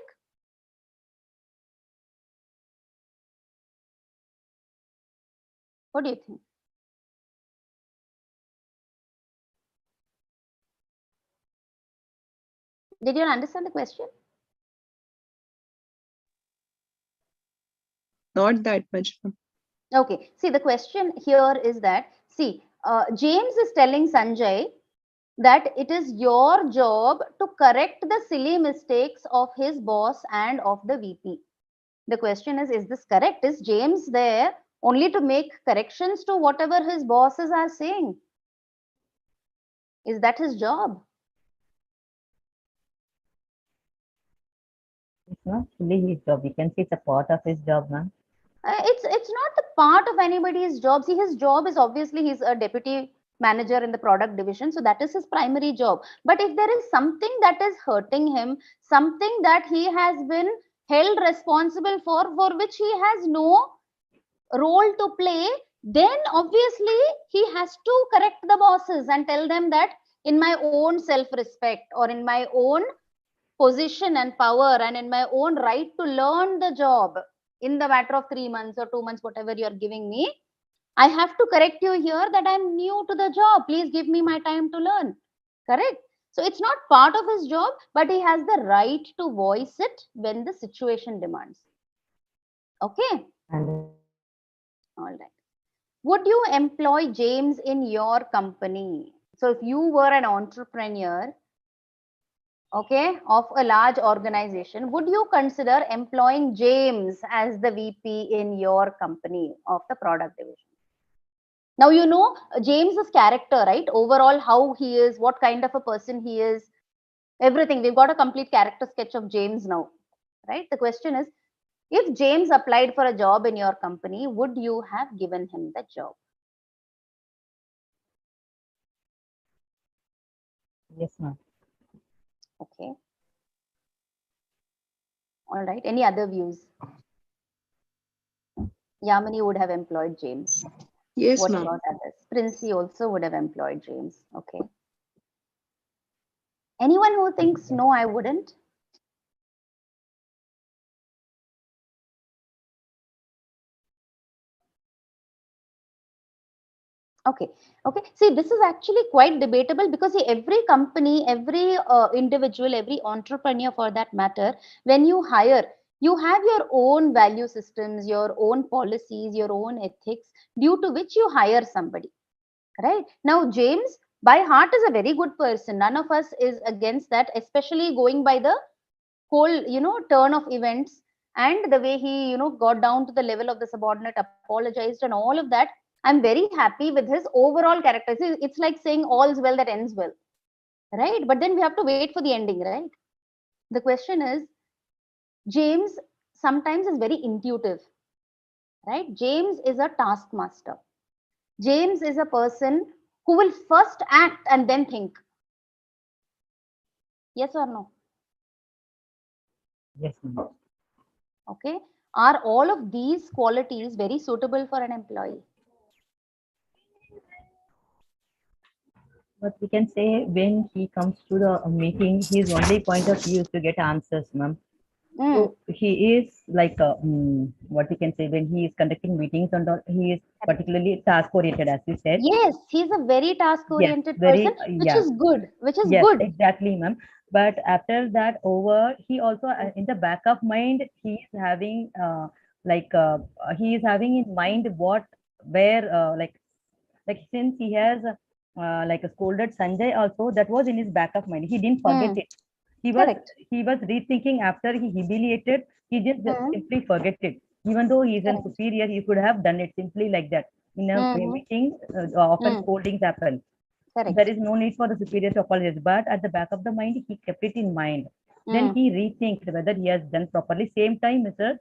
What do you think? Did you understand the question? Not that much, ma'am. Okay. See, the question here is that, James is telling Sanjay that it is your job to correct the silly mistakes of his boss and of the VP. The question is this correct? Is James there only to make corrections to whatever his bosses are saying? Is that his job? It's not fully his job. We can say it's a part of his job, ma'am. It's not the part of anybody's job. See, his job is obviously he's a deputy manager in the product division, so that is his primary job. But if there is something that is hurting him, something that he has been held responsible for which he has no role to play, then obviously he has to correct the bosses and tell them that in my own self-respect or in my own position and power and in my own right to learn the job in the matter of 3 months or 2 months, whatever you're giving me, I have to correct you here that I'm new to the job. Please give me my time to learn. Correct? So it's not part of his job, but he has the right to voice it when the situation demands. Okay? And All right. Would you employ James in your company? So if you were an entrepreneur, okay, of a large organization, would you consider employing James as the VP in your company of the product division? Now, you know James's character, right? Overall, how he is, what kind of a person he is, everything. We've got a complete character sketch of James now, right? The question is, if James applied for a job in your company, would you have given him the job? yes, ma'am. Okay. All right. Any other views? Yamini would have employed James. Yes, What ma'am. about others? Princey also would have employed James. Okay. Anyone who thinks no, I wouldn't? Okay. Okay. See, this is actually quite debatable because see, every company, every individual, every entrepreneur for that matter, when you hire, you have your own value systems, your own policies, your own ethics, due to which you hire somebody. Right? Now, James, by heart, is a very good person. None of us is against that, especially going by the whole, turn of events and the way he, got down to the level of the subordinate, apologized, and all of that. I'm very happy with his overall character. It's like saying all's well that ends well, right? But then we have to wait for the ending, right? The question is, James sometimes is very intuitive, right? James is a taskmaster. James is a person who will first act and then think. Yes or no? Yes, ma'am. Okay. Are all of these qualities very suitable for an employee? But we can say when he comes to the meeting, his only point of view is to get answers, ma'am. So he is like what we can say when he is conducting meetings and all, he is particularly task oriented, as you said. Yes, he's a very task Yes, oriented very person, which yeah. is good, which is Yes, good. exactly, ma'am. But after that over, he also in the back of mind, he is having he is having in mind what where since he has scolded Sanjay also, that was in his back of mind. He didn't forget it. Correct. He was rethinking after he humiliated. He just Mm. simply forget it. Even though he is a Correct. superior, he could have done it simply like that. In a Mhm. meeting, often Mm. scoldings happen. Correct. There is no need for the superior to apologize. But at the back of the mind, he kept it in mind. Then Mm. he rethinked whether he has done properly. Same time, Mr.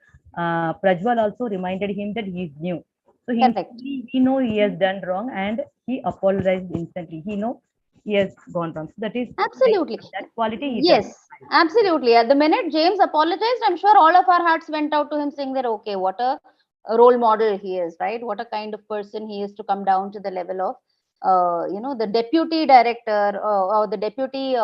Prajwal also reminded him that he is new. So Correct. he know he has done wrong and he apologized instantly. He know he has gone wrong. So that is Absolutely. that quality he does. Yes, absolutely. At the minute James apologized, I'm sure all of our hearts went out to him saying that, okay, what a role model he is, right? What a kind of person he is to come down to the level of, the deputy director or the deputy,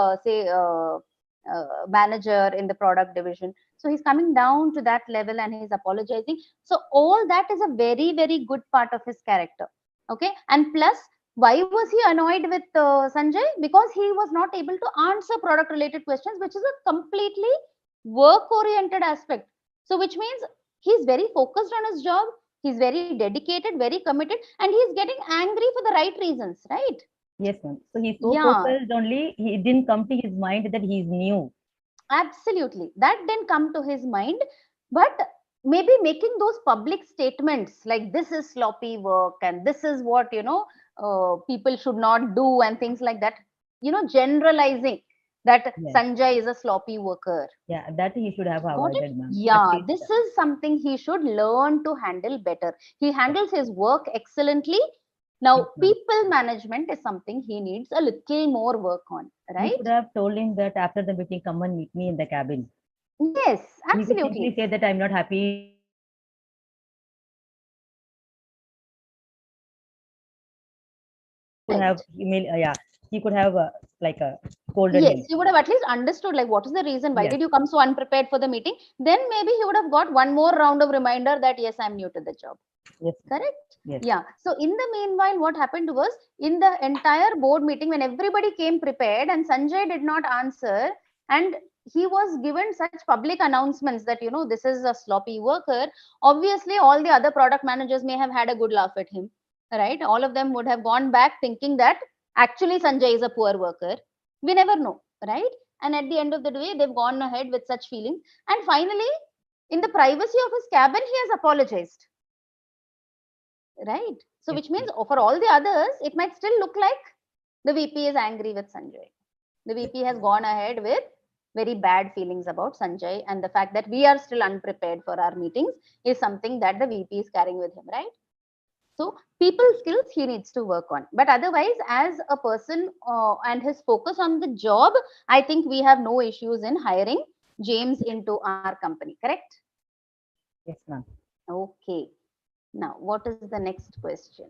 manager in the product division. So he's coming down to that level and he's apologizing. So all that is a very, very good part of his character. Okay. And plus, why was he annoyed with Sanjay? Because he was not able to answer product related questions, which is a completely work oriented aspect. So, which means he's very focused on his job, he's very dedicated, very committed, and he's getting angry for the right reasons, right? Yes, ma'am. So he's so Yeah, focused only, he didn't come to his mind that he is new. absolutely. That didn't come to his mind, but maybe making those public statements like this is sloppy work and this is what, people should not do and things like that, generalizing that Yes. Sanjay is a sloppy worker. Yeah, that he should have Got it? avoided, ma'am. At Yeah, least, this is something he should learn to handle better. He handles his work excellently. yes, Now, ma'am. people management is something he needs a little more work on, You right? should have told him that after the meeting, come and meet me in the cabin. Yes, He could simply absolutely. say that I'm not happy. Could have Correct. email, yeah. he could have like scolded Yes, him. he would have at least understood like what is the reason, why Yes. did you come so unprepared for the meeting? Then maybe he would have got one more round of reminder that yes, I'm new to the job. Yes. Correct? Yes. Yeah. So in the meanwhile, what happened was in the entire board meeting, when everybody came prepared and Sanjay did not answer, and he was given such public announcements that, you know, this is a sloppy worker, obviously all the other product managers may have had a good laugh at him, right? All of them would have gone back thinking that actually Sanjay is a poor worker. We never know, right? And at the end of the day, they've gone ahead with such feelings. And finally, in the privacy of his cabin, he has apologized, right? So Yes. which means for all the others, it might still look like the VP is angry with Sanjay. The VP has gone ahead with very bad feelings about Sanjay, and the fact that we are still unprepared for our meetings is something that the VP is carrying with him, right? So people skills he needs to work on, but otherwise as a person and his focus on the job, I think we have no issues in hiring James into our company, correct? Yes, ma'am. Okay. Now, what is the next question?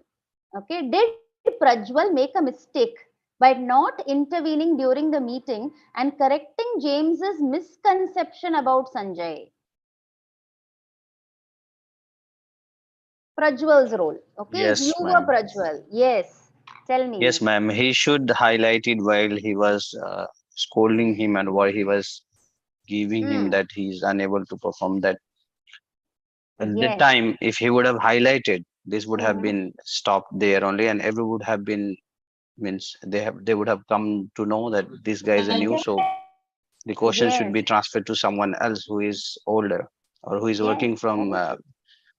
Okay, did Prajwal make a mistake by not intervening during the meeting and correcting James's misconception about Sanjay? Prajwal's role. Okay, if you Yes, were ma'am. Prajwal, yes, tell me. Yes, ma'am. He should highlight it while he was scolding him and while he was giving him Hmm. that he's unable to perform that. At the Yes. time, if he would have highlighted, this would have Mhm. been stopped there only, and every would have been means they would have come to know that this guy is a new, so the question should Yes. be transferred to someone else who is older or who is Yes. working from Correct.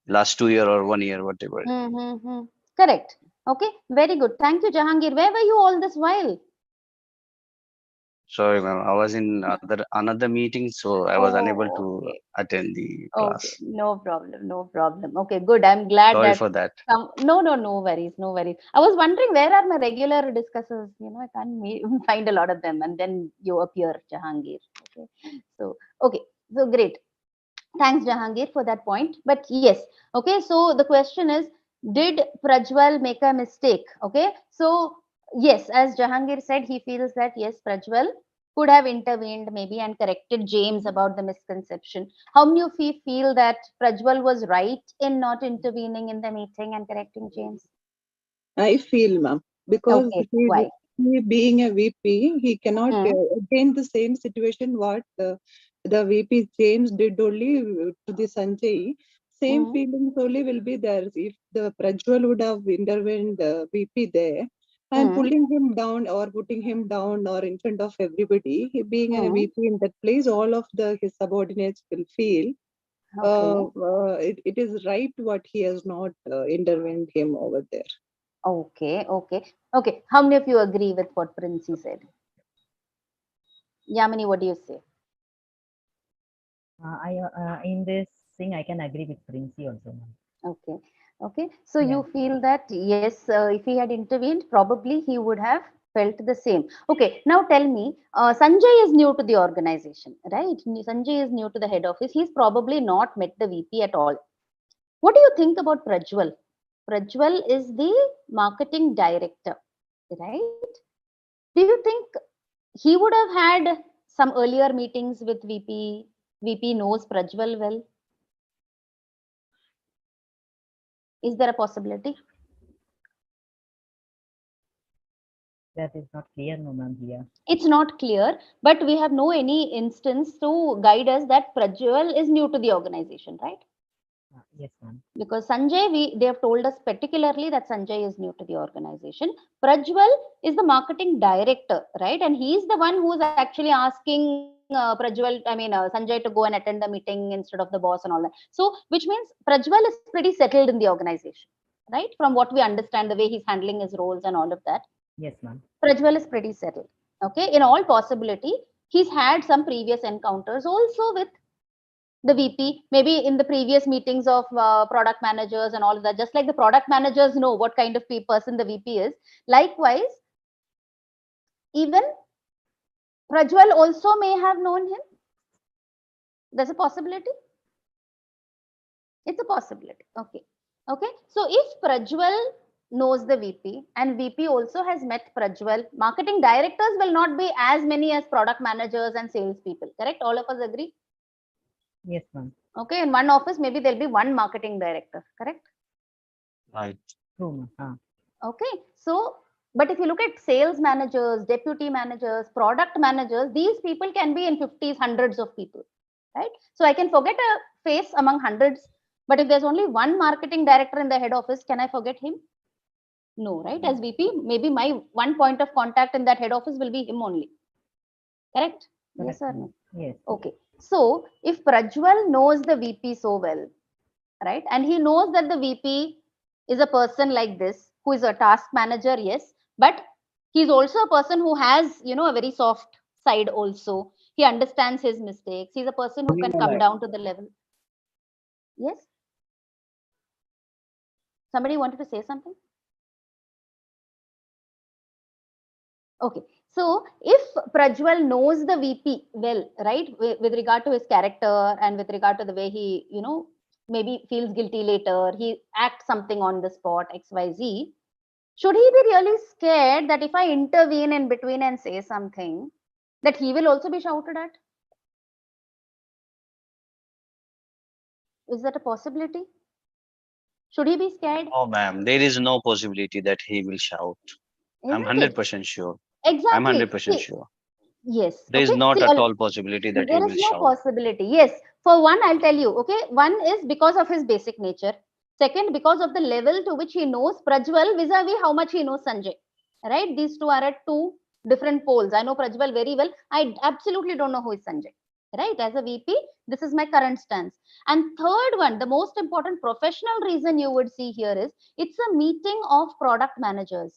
last 2 year or 1 year, whatever. Mm-hmm. Correct. Okay. Very good. Thank you, Jahangir. Where were you all this while? Sorry, ma'am. I was in another meeting, so I was unable Oh, to okay. attend the Okay, class. no problem, no problem. Okay, good. I'm glad Sorry that for that. no worries, no worries. I was wondering where are my regular discussers? You know, I can't find a lot of them, and then you appear, Jahangir. Okay, so okay, so great. Thanks, Jahangir, for that point. But yes, okay. So the question is, did Prajwal make a mistake? Okay, so yes, as Jahangir said, he feels that yes, Prajwal could have intervened maybe and corrected James about the misconception. How many of you feel that Prajwal was right in not intervening in the meeting and correcting James? I feel, ma'am, because Okay, why? he being a VP, he cannot Hmm. attain the same situation what the VP James did only to the Sanjay. Same Hmm. feelings only will be there if the Prajwal would have intervened the VP there and Hmm. pulling him down or putting him down or in front of everybody. He being a Hmm. VP in that place, all of his subordinates will feel Okay. it is right what he has not intervened him over there. Okay. Okay. Okay. How many of you agree with what Princey said? Yamini, what do you say? I in this thing I can agree with Princey also, ma'am. Okay. Okay. So Yeah. you feel that yes, if he had intervened, probably he would have felt the same. Okay. Now tell me, Sanjay is new to the organization, right? Sanjay is new to the head office. He's probably not met the VP at all. What do you think about Prajwal? Prajwal is the marketing director, right? Do you think he would have had some earlier meetings with VP? VP knows Prajwal well. Is there a possibility? That is not clear, no, ma'am. Here. It's not clear, but we have no any instance to guide us that Prajwal is new to the organization, right? Yes, ma'am. Because Sanjay, they have told us particularly that Sanjay is new to the organization. Prajwal is the marketing director, right? And he's the one who's actually asking Sanjay to go and attend the meeting instead of the boss and all that. So, which means Prajwal is pretty settled in the organization, right? From what we understand, the way he's handling his roles and all of that. Yes, ma'am. Prajwal is pretty settled. Okay, in all possibility, he's had some previous encounters also with the VP, maybe in the previous meetings of product managers and all of that. Just like the product managers know what kind of person the VP is, likewise, even Prajwal also may have known him. There's a possibility. It's a possibility. Okay. Okay. So if Prajwal knows the VP and VP also has met Prajwal. Marketing directors will not be as many as product managers and salespeople, correct? All of us agree? Yes, ma'am. Okay, in one office, maybe there'll be one marketing director, correct? Right. True, ma'am. Okay, so, but if you look at sales managers, deputy managers, product managers, these people can be in 50s, hundreds of people, right? So I can forget a face among hundreds, but if there's only one marketing director in the head office, can I forget him? No, right? As VP, maybe my one point of contact in that head office will be him only. Correct? Yes or no? Yes. Okay. So if Prajwal knows the VP so well, right, and he knows that the VP is a person like this, who is a task manager, yes, but he's also a person who has, you know, a very soft side also. He understands his mistakes. He's a person who can come down to the level. Yes? Somebody wanted to say something? Okay. So if Prajwal knows the VP well, right, with regard to his character and with regard to the way he, you know, maybe feels guilty later, he acts something on the spot, XYZ, should he be really scared that if I intervene in between and say something, that he will also be shouted at? Is that a possibility? Should he be scared? Oh, ma'am, there is no possibility that he will shout. I'm Isn't it? 100% sure. Exactly. I'm 100% See, sure. yes. There is Okay. not See, at all possibility that he there will is no shout. possibility. Yes. For one, I'll tell you. Okay. One is because of his basic nature. Second, because of the level to which he knows Prajwal vis-a-vis how much he knows Sanjay. Right? These two are at two different poles. I know Prajwal very well. I absolutely don't know who is Sanjay. Right? As a VP, this is my current stance. And third one, the most important professional reason you would see here is it's a meeting of product managers.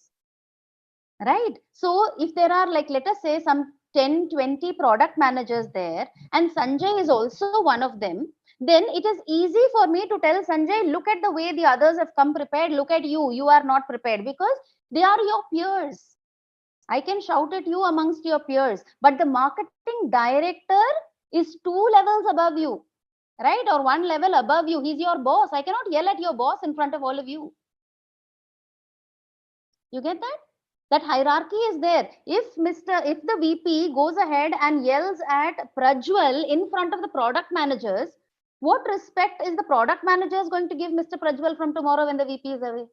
Right? So if there are, like, let us say some 10, 20 product managers there, and Sanjay is also one of them, then it is easy for me to tell Sanjay, look at the way the others have come prepared, look at you, you are not prepared, because they are your peers. I can shout at you amongst your peers, but the marketing director is 2 levels above you, right? Or 1 level above you. He's your boss. I cannot yell at your boss in front of all of you. You get that? That hierarchy is there. If the VP goes ahead and yells at Prajwal in front of the product managers, what respect is the product managers going to give Mr. Prajwal from tomorrow when the VP is away?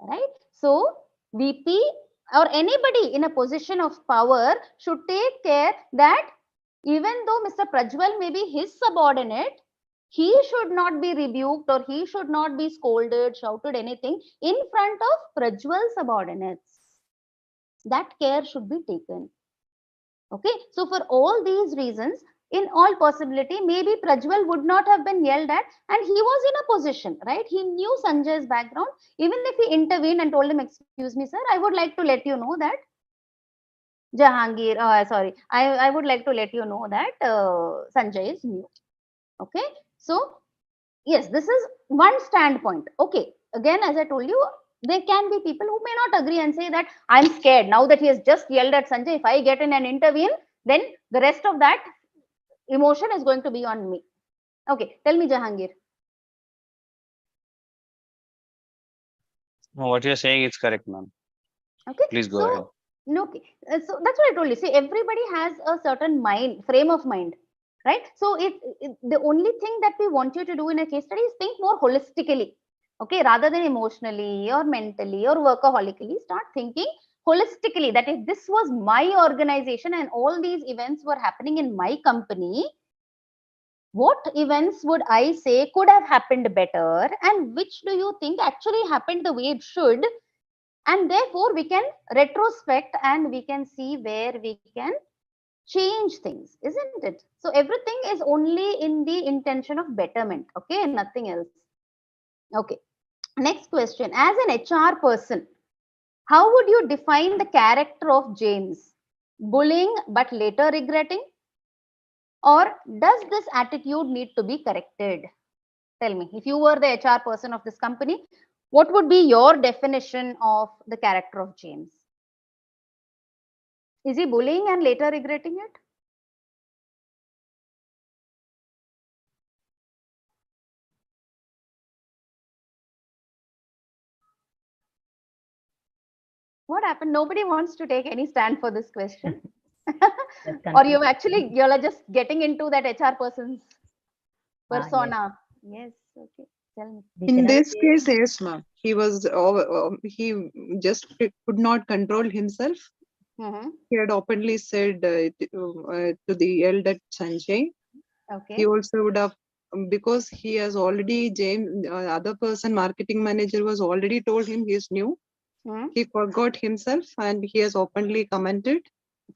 Right? So VP or anybody in a position of power should take care that even though Mr. Prajwal may be his subordinate, he should not be rebuked or he should not be scolded, shouted, anything in front of Prajwal subordinates. That care should be taken. Okay, so for all these reasons, in all possibility, maybe Prajwal would not have been yelled at, and he was in a position, right? He knew Sanjay's background. Even if he intervened and told him, excuse me, sir, I would like to let you know that Jahangir, sorry, I would like to let you know that Sanjay is new. Okay, so yes, this is one standpoint. Okay, again, as I told you, there can be people who may not agree and say that I'm scared now that he has just yelled at Sanjay. If I get in and intervene, then the rest of that emotion is going to be on me. Okay, tell me, Jahangir. No, what you're saying is correct, ma'am. Okay, Please go so ahead. okay, so that's what I told you. See, everybody has a certain frame of mind, right? So the only thing that we want you to do in a case study is think more holistically, okay, rather than emotionally or mentally or workaholically. Start thinking holistically that if this was my organization and all these events were happening in my company, what events would I say could have happened better, and which do you think actually happened the way it should? And therefore we can retrospect and we can see where we can change things, isn't it? So everything is only in the intention of betterment, okay, and nothing else. Okay, next question. As an HR person, how would you define the character of James? Bullying but later regretting, or does this attitude need to be corrected? Tell me, if you were the HR person of this company, what would be your definition of the character of James? Is he bullying and later regretting it? What happened? Nobody wants to take any stand for this question. Let's Or continue. you're just getting into that HR person's Yes. persona. Yes. Okay. Tell me. We In cannot this say case, yes, ma'am. He was he just could not control himself. Mm-hmm. He had openly said to the elder Sanjay. Okay. He also would have, because he has already, James, other person, marketing manager, was already told him he's new. Hmm. He forgot himself and he has openly commented.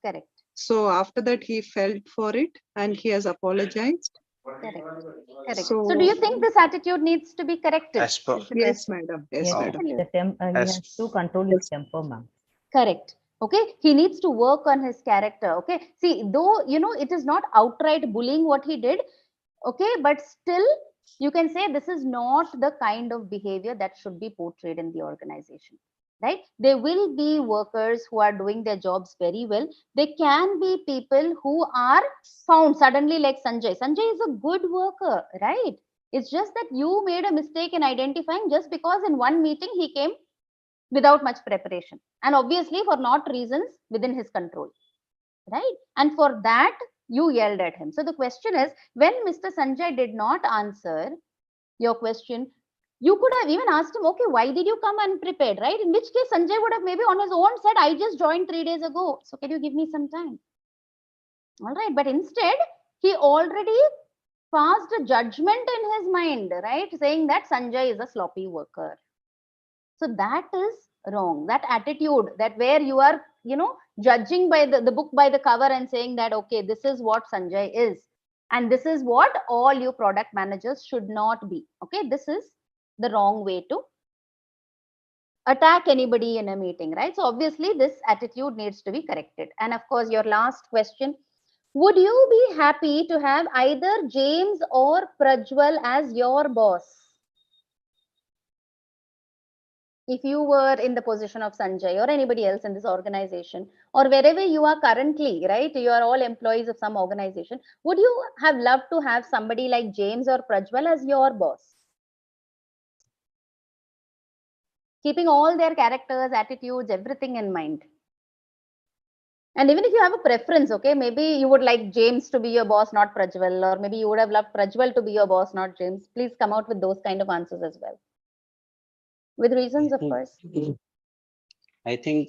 Correct. So after that, he felt for it and he has apologized. Correct. Correct. So, do So you think this attitude needs to be corrected? As per Is the yes, question. madam. Yes, yes, madam. the he as has to control his Yes. temper, ma'am. Correct. Okay. He needs to work on his character. Okay. See, though, it is not outright bullying what he did. Okay. But still, you can say this is not the kind of behavior that should be portrayed in the organization. Right? There will be workers who are doing their jobs very well. There can be people who are found suddenly, like Sanjay. Sanjay is a good worker, right? It's just that you made a mistake in identifying just because in one meeting he came without much preparation and obviously for not reasons within his control, right? And for that you yelled at him. So the question is, when Mr. Sanjay did not answer your question, you could have even asked him, okay, why did you come unprepared, right? In which case Sanjay would have maybe on his own said, I just joined 3 days ago, so can you give me some time? All right, but instead he already passed a judgment in his mind, right, saying that Sanjay is a sloppy worker. So that is wrong. That attitude, that where you are, judging by the book by the cover and saying that, okay, this is what Sanjay is. And this is what all you product managers should not be. Okay, this is the wrong way to attack anybody in a meeting, right? So obviously this attitude needs to be corrected. And of course, your last question, would you be happy to have either James or Prajwal as your boss? If you were in the position of Sanjay or anybody else in this organization or wherever you are currently, right? You are all employees of some organization. Would you have loved to have somebody like James or Prajwal as your boss? Keeping all their characters, attitudes, everything in mind. And even if you have a preference, okay, maybe you would like James to be your boss, not Prajwal, or maybe you would have loved Prajwal to be your boss, not James. Please come out with those kind of answers as well. With reasons, of course. I think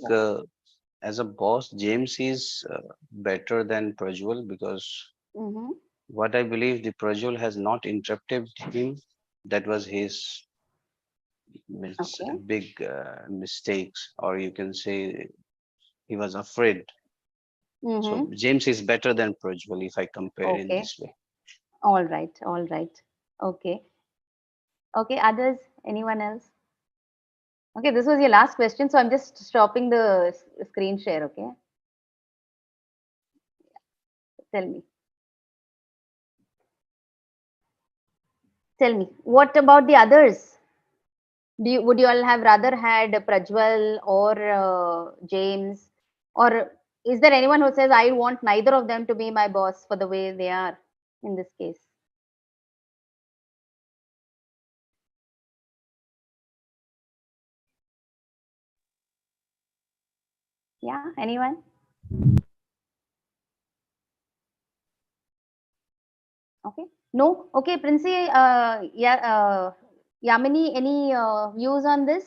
as a boss, James is better than Prajwal because Mm-hmm. what I believe the Prajwal has not interrupted him. That was his Okay. big mistakes, or you can say he was afraid. So Mm-hmm. James is better than Prajwal if I compare in Okay. this way. All right. All right. Okay. Okay. Others? Anyone else? Okay. This was your last question. So I'm just stopping the screen share. Okay. Tell me. Tell me. What about the others? Would you all have rather had Prajwal or James? Or is there anyone who says, I want neither of them to be my boss for the way they are in this case? Yeah. Anyone? Okay. No. Okay. Princey, yeah, Yamini, any views on this?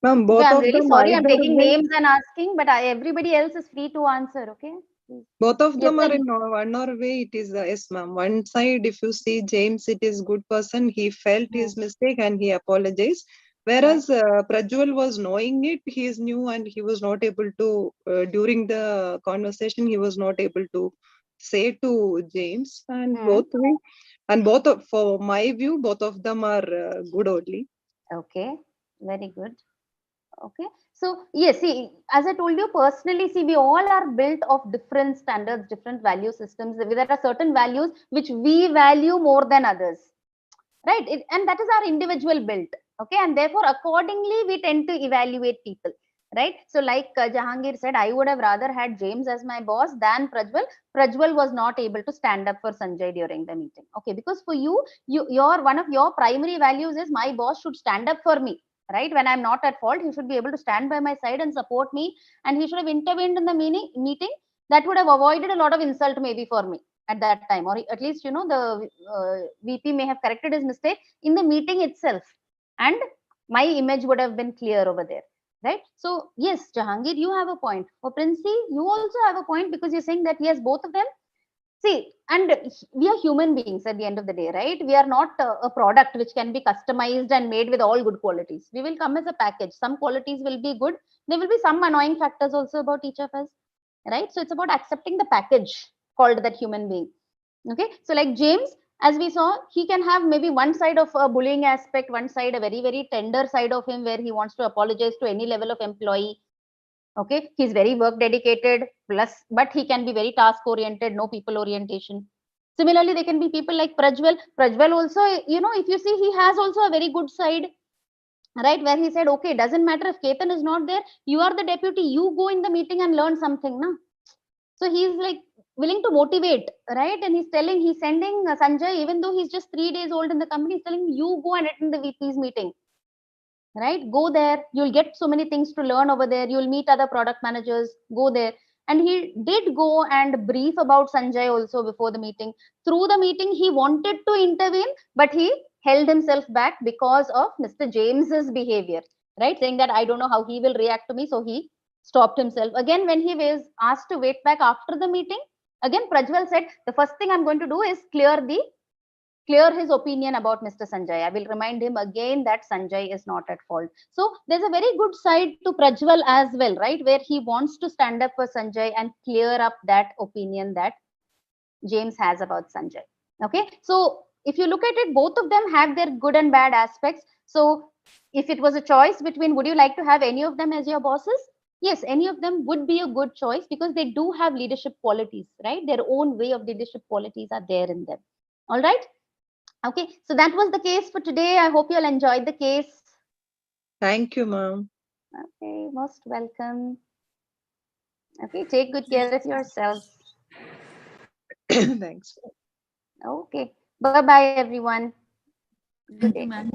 Ma'am, Okay, both I'm of really them sorry. I'm either taking way. names and asking, but everybody else is free to answer. Okay. Please. Both of Yes, them tell are me. in one or way. It is yes, ma'am. One side, if you see James, it is good person. He felt his mistake and he apologized. Whereas Prajwal was knowing it, he is new and he was not able to. During the conversation, he was not able to say to James. And Hmm. for my view, both of them are good only. Okay. Very good. Okay. So, yes, see, as I told you personally, see, we all are built of different standards, different value systems. There are certain values which we value more than others, right? And that is our individual built. Okay. And therefore, accordingly, we tend to evaluate people, right? So, like Jahangir said, I would have rather had James as my boss than Prajwal. Prajwal was not able to stand up for Sanjay during the meeting. Okay. Because for you, your one of your primary values is my boss should stand up for me, right? When I'm not at fault, he should be able to stand by my side and support me, and he should have intervened in the meeting. That would have avoided a lot of insult maybe for me at that time, or at least, you know, the VP may have corrected his mistake in the meeting itself, and my image would have been clear over there, right? So yes, Jahangir, you have a point. Or Princey, you also have a point, because you're saying that yes, both of them. See, and we are human beings at the end of the day, right? We are not a product which can be customized and made with all good qualities. We will come as a package. Some qualities will be good. There will be some annoying factors also about each of us, right? So it's about accepting the package called that human being. Okay. So like James, as we saw, he can have maybe one side of a bullying aspect, one side, a very, very tender side of him where he wants to apologize to any level of employee. Okay, he's very work dedicated, plus, but he can be very task oriented, no people orientation. Similarly, there can be people like Prajwal. Prajwal also, you know, if you see, he has also a very good side, right? Where he said, okay, doesn't matter if Ketan is not there, you are the deputy, you go in the meeting and learn something, na? So he's like willing to motivate, right? And he's sending Sanjay, even though he's just 3 days old in the company, he's telling you go and attend the VP's meeting, right? Go there, you'll get so many things to learn over there, you'll meet other product managers, go there. And he did go and brief about Sanjay also before the meeting. Through the meeting, he wanted to intervene, but he held himself back because of Mr. James's behavior, right? Saying that I don't know how he will react to me, so he stopped himself. Again, when he was asked to wait back after the meeting, again Prajwal said, the first thing I'm going to do is clear his opinion about Mr. Sanjay. I will remind him again that Sanjay is not at fault. So there's a very good side to Prajwal as well, right? Where he wants to stand up for Sanjay and clear up that opinion that James has about Sanjay. Okay. So if you look at it, both of them have their good and bad aspects. So if it was a choice between, would you like to have any of them as your bosses? Yes, any of them would be a good choice, because they do have leadership qualities, right? Their own way of leadership qualities are there in them. All right. Okay, so that was the case for today. I hope you all enjoyed the case. Thank you, ma'am. Okay, most welcome. Okay, take good care of yourselves. Thanks. Okay, bye-bye, everyone. Good Thank day. you, ma'am.